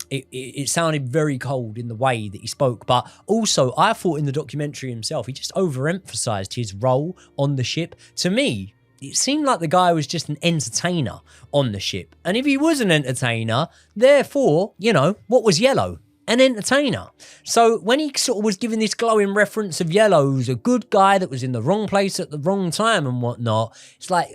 it sounded very cold in the way that he spoke. But also, I thought in the documentary himself, he just overemphasized his role on the ship. To me, it seemed like the guy was just an entertainer on the ship. And if he was an entertainer, therefore, you know, what was Yellow? An entertainer. So when he sort of was giving this glowing reference of Yellow's a good guy that was in the wrong place at the wrong time and whatnot, it's like,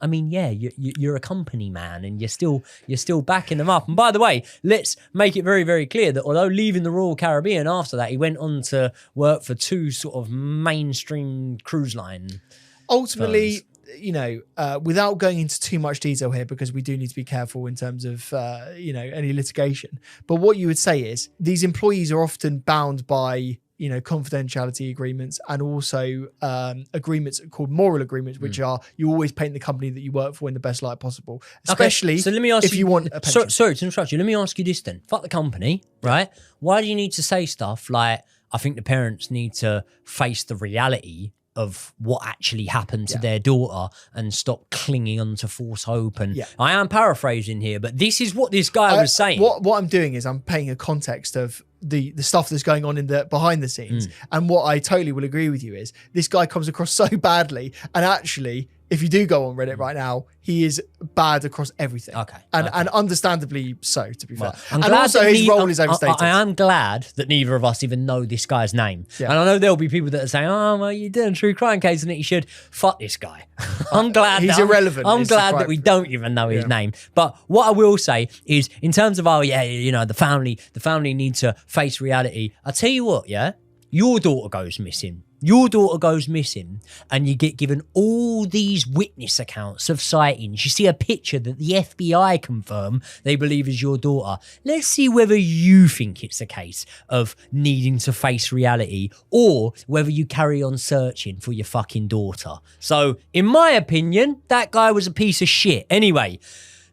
I mean, yeah, you're a company man and you're still backing them up. And by the way, let's make it very, very clear that although leaving the Royal Caribbean after that, he went on to work for 2 sort of mainstream cruise line ultimately firms. without going into too much detail here, because we do need to be careful in terms of, any litigation. But what you would say is these employees are often bound by, confidentiality agreements, and also agreements called moral agreements, which are you always paint the company that you work for in the best light possible, especially so let me ask if you want a pension. Sorry to interrupt you. Let me ask you this then. Fuck the company, right? Why do you need to say stuff like, I think the parents need to face the reality of what actually happened to their daughter and stop clinging on to false hope? And I am paraphrasing here, but this is what this guy was saying. What I'm doing is I'm painting a context of the stuff that's going on in the behind the scenes. And what I totally will agree with you is this guy comes across so badly, and actually, if you do go on Reddit right now, he is bad across everything. And understandably so, to be fair. I'm and glad also his role is overstated. I am glad that neither of us even know this guy's name. And I know there'll be people that are saying, oh, well, you're doing a true crime case and that you should. Fuck this guy. I'm glad he's irrelevant. I'm glad that we don't even know his name. But what I will say is, in terms of, the family need to face reality. I'll tell you what, your daughter goes missing. And you get given all these witness accounts of sightings. You see a picture that the FBI confirm they believe is your daughter. Let's see whether you think it's a case of needing to face reality, or whether you carry on searching for your fucking daughter. So, in my opinion, that guy was a piece of shit. Anyway,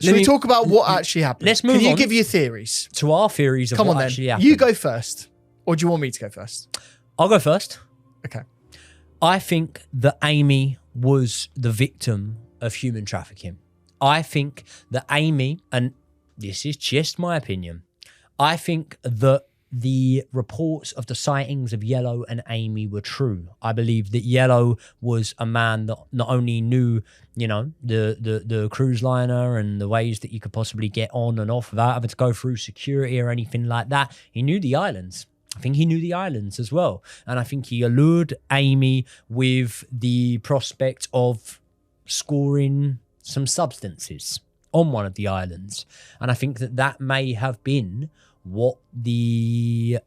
should we talk about what actually happened? Let's move on. Can you give your theories? To our theories of what actually happened. You go first. Or do you want me to go first? I'll go first. Okay. I think that Amy was the victim of human trafficking. I think that Amy, and this is just my opinion, I think that the reports of the sightings of Yellow and Amy were true. I believe that Yellow was a man that not only knew, the cruise liner and the ways that you could possibly get on and off without having to go through security or anything like that. He knew the islands. I think he knew the islands as well. And I think he allured Amy with the prospect of scoring some substances on one of the islands. And I think that may have been what the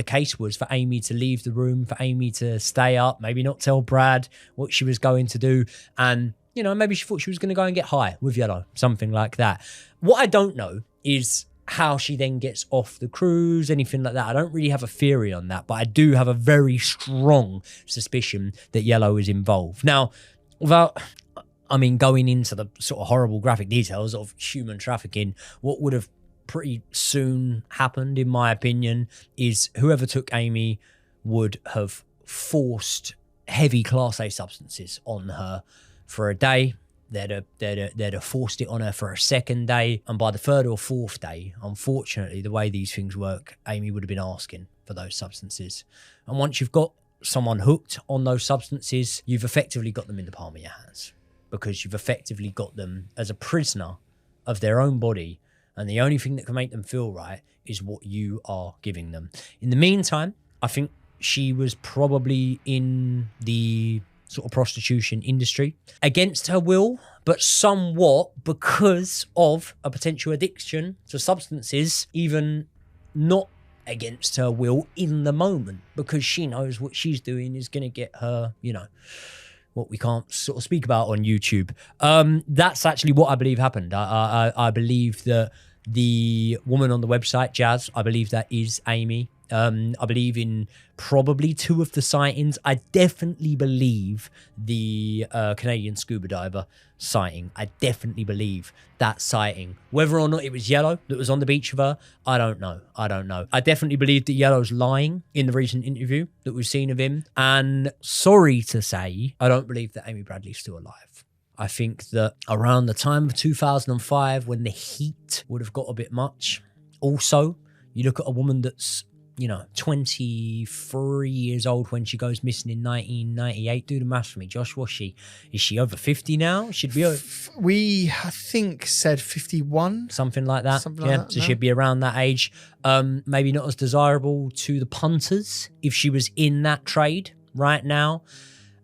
case was for Amy to leave the room, for Amy to stay up, maybe not tell Brad what she was going to do. And, maybe she thought she was going to go and get high with Yellow, something like that. What I don't know is how she then gets off the cruise, anything like that. I don't really have a theory on that, but I do have a very strong suspicion that Yellow is involved. Now, without, going into the sort of horrible graphic details of human trafficking, what would have pretty soon happened, in my opinion, is whoever took Amy would have forced heavy Class A substances on her for a day. They'd have forced it on her for a second day. And by the third or fourth day, unfortunately, the way these things work, Amy would have been asking for those substances. And once you've got someone hooked on those substances, you've effectively got them in the palm of your hands, because you've effectively got them as a prisoner of their own body. And the only thing that can make them feel right is what you are giving them. In the meantime, I think she was probably in the sort of prostitution industry against her will, but somewhat because of a potential addiction to substances, even not against her will in the moment, because she knows what she's doing is going to get her, what we can't sort of speak about on YouTube. That's actually what I believe happened. I believe that the woman on the website, Jazz, I believe that is Amy. I believe in probably two of the sightings. I definitely believe the Canadian scuba diver sighting. I definitely believe that sighting. Whether or not it was Yellow that was on the beach with her, I don't know. I definitely believe that Yellow's lying in the recent interview that we've seen of him. And sorry to say, I don't believe that Amy Bradley's still alive. I think that around the time of 2005, when the heat would have got a bit much. Also, you look at a woman that's 23 years old when she goes missing in 1998. Do the maths for me, Josh. What's she? Is she over 50 now? Should be over. We, I think, said 51. Something like that. Something like that, so she'd be around that age. Maybe not as desirable to the punters if she was in that trade right now.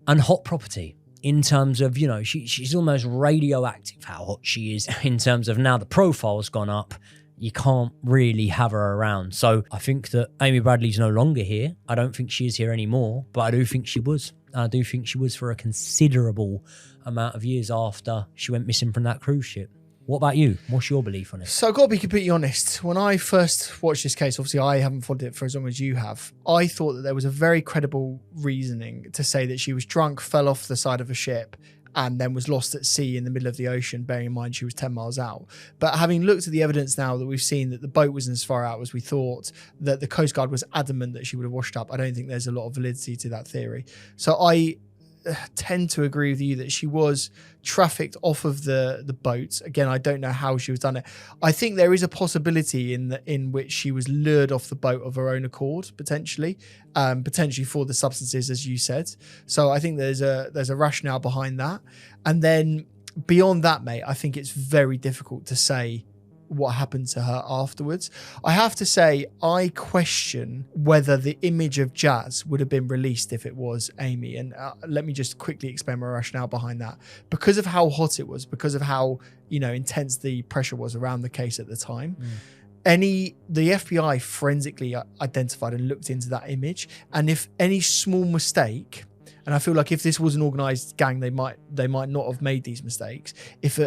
And hot property. In terms of, she's almost radioactive how hot she is. In terms of now the profile's gone up, you can't really have her around. So I think that Amy Bradley's no longer here. I don't think she is here anymore, but I do think she was. I do think she was for a considerable amount of years after she went missing from that cruise ship. What about you? What's your belief on it? So I've got to be completely honest. When I first watched this case, obviously I haven't followed it for as long as you have. I thought that there was a very credible reasoning to say that she was drunk, fell off the side of a ship, and then was lost at sea in the middle of the ocean, bearing in mind she was 10 miles out. But having looked at the evidence now that we've seen that the boat wasn't as far out as we thought, that the Coast Guard was adamant that she would have washed up, I don't think there's a lot of validity to that theory. So I tend to agree with you that she was trafficked off of the boat. Again, I don't know how she was done it. I think there is a possibility in which she was lured off the boat of her own accord, potentially for the substances, as you said. So I think there's a rationale behind that. And then beyond that, mate, I think it's very difficult to say what happened to her afterwards. I have to say, I question whether the image of Jazz would have been released if it was Amy. And let me just quickly explain my rationale behind that. Because of how hot it was, because of how, intense the pressure was around the case at the time, the FBI forensically identified and looked into that image. And if any small mistake, and I feel like if this was an organized gang, they might not have made these mistakes. If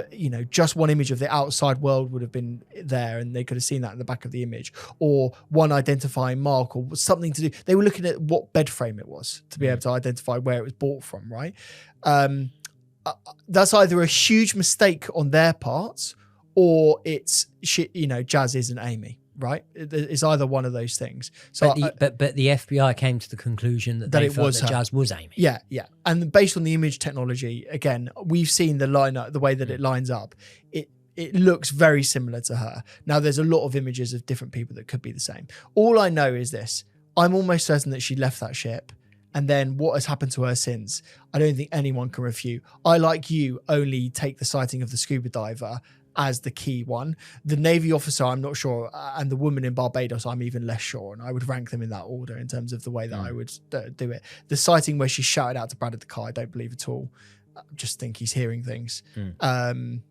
just one image of the outside world would have been there, and they could have seen that in the back of the image, or one identifying mark, or something to do. They were looking at what bed frame it was to be able to identify where it was bought from. Right? That's either a huge mistake on their part, or it's shit. Jazz isn't Amy. Right, it's either one of those things. So, but the FBI came to the conclusion that they thought that Jazz was Amy. Yeah, and based on the image technology, again, we've seen the lineup, the way that it lines up. It looks very similar to her. Now, there's a lot of images of different people that could be the same. All I know is this: I'm almost certain that she left that ship, and then what has happened to her since, I don't think anyone can refute. I, like you, only take the sighting of the scuba diver as the key one. The Navy officer, I'm not sure, and the woman in Barbados, I'm even less sure, and I would rank them in that order in terms of the way that I would do it. The sighting where she shouted out to Brad at the car, I don't believe at all. I just think he's hearing things. And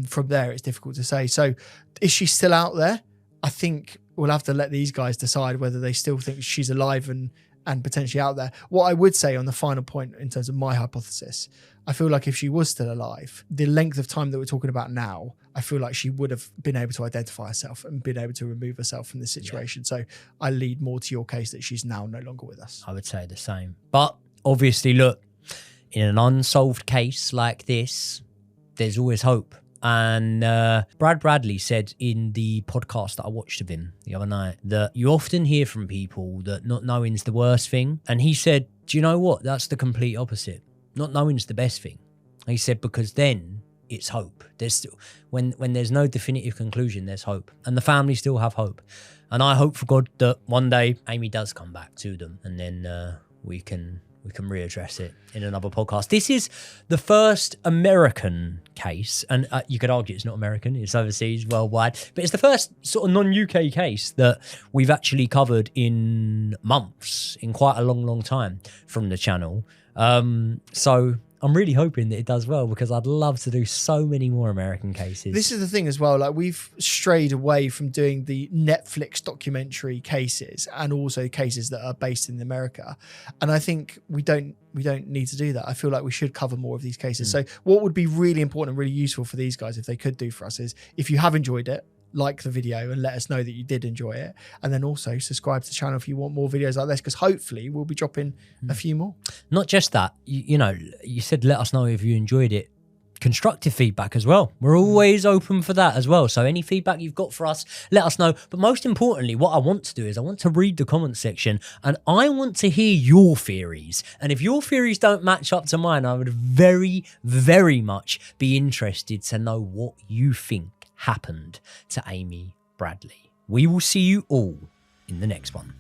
from there, it's difficult to say. So is she still out there? I think we'll have to let these guys decide whether they still think she's alive and potentially out there. What I would say on the final point in terms of my hypothesis, I feel like if she was still alive, the length of time that we're talking about now, I feel like she would have been able to identify herself and been able to remove herself from this situation. So I lead more to your case that she's now no longer with us. I would say the same. But obviously, look, in an unsolved case like this, there's always hope. And Brad Bradley said in the podcast that I watched of him the other night that you often hear from people that not knowing's the worst thing. And he said, do you know what? That's the complete opposite. Not knowing's the best thing. He said, because then it's hope. There's still, when there's no definitive conclusion, there's hope. And the family still have hope. And I hope for God that one day Amy does come back to them, and then we can readdress it in another podcast. This is the first American case, and you could argue it's not American, it's overseas, worldwide, but it's the first sort of non-UK case that we've actually covered in months, in quite a long time from the channel. So I'm really hoping that it does well, because I'd love to do so many more American cases. This is the thing as well, like we've strayed away from doing the Netflix documentary cases and also cases that are based in America. And I think we don't need to do that. I feel like we should cover more of these cases. So what would be really important and really useful for these guys, if they could do for us, is if you have enjoyed it, like the video and let us know that you did enjoy it, and then also subscribe to the channel if you want more videos like this, because hopefully we'll be dropping a few more. Not just that, you said let us know if you enjoyed it. Constructive feedback as well, we're always open for that as well. So any feedback you've got for us, let us know. But most importantly, what I want to do is I want to read the comment section, and I want to hear your theories. And if your theories don't match up to mine, I would very, very much be interested to know what you think happened to Amy Bradley. We will see you all in the next one.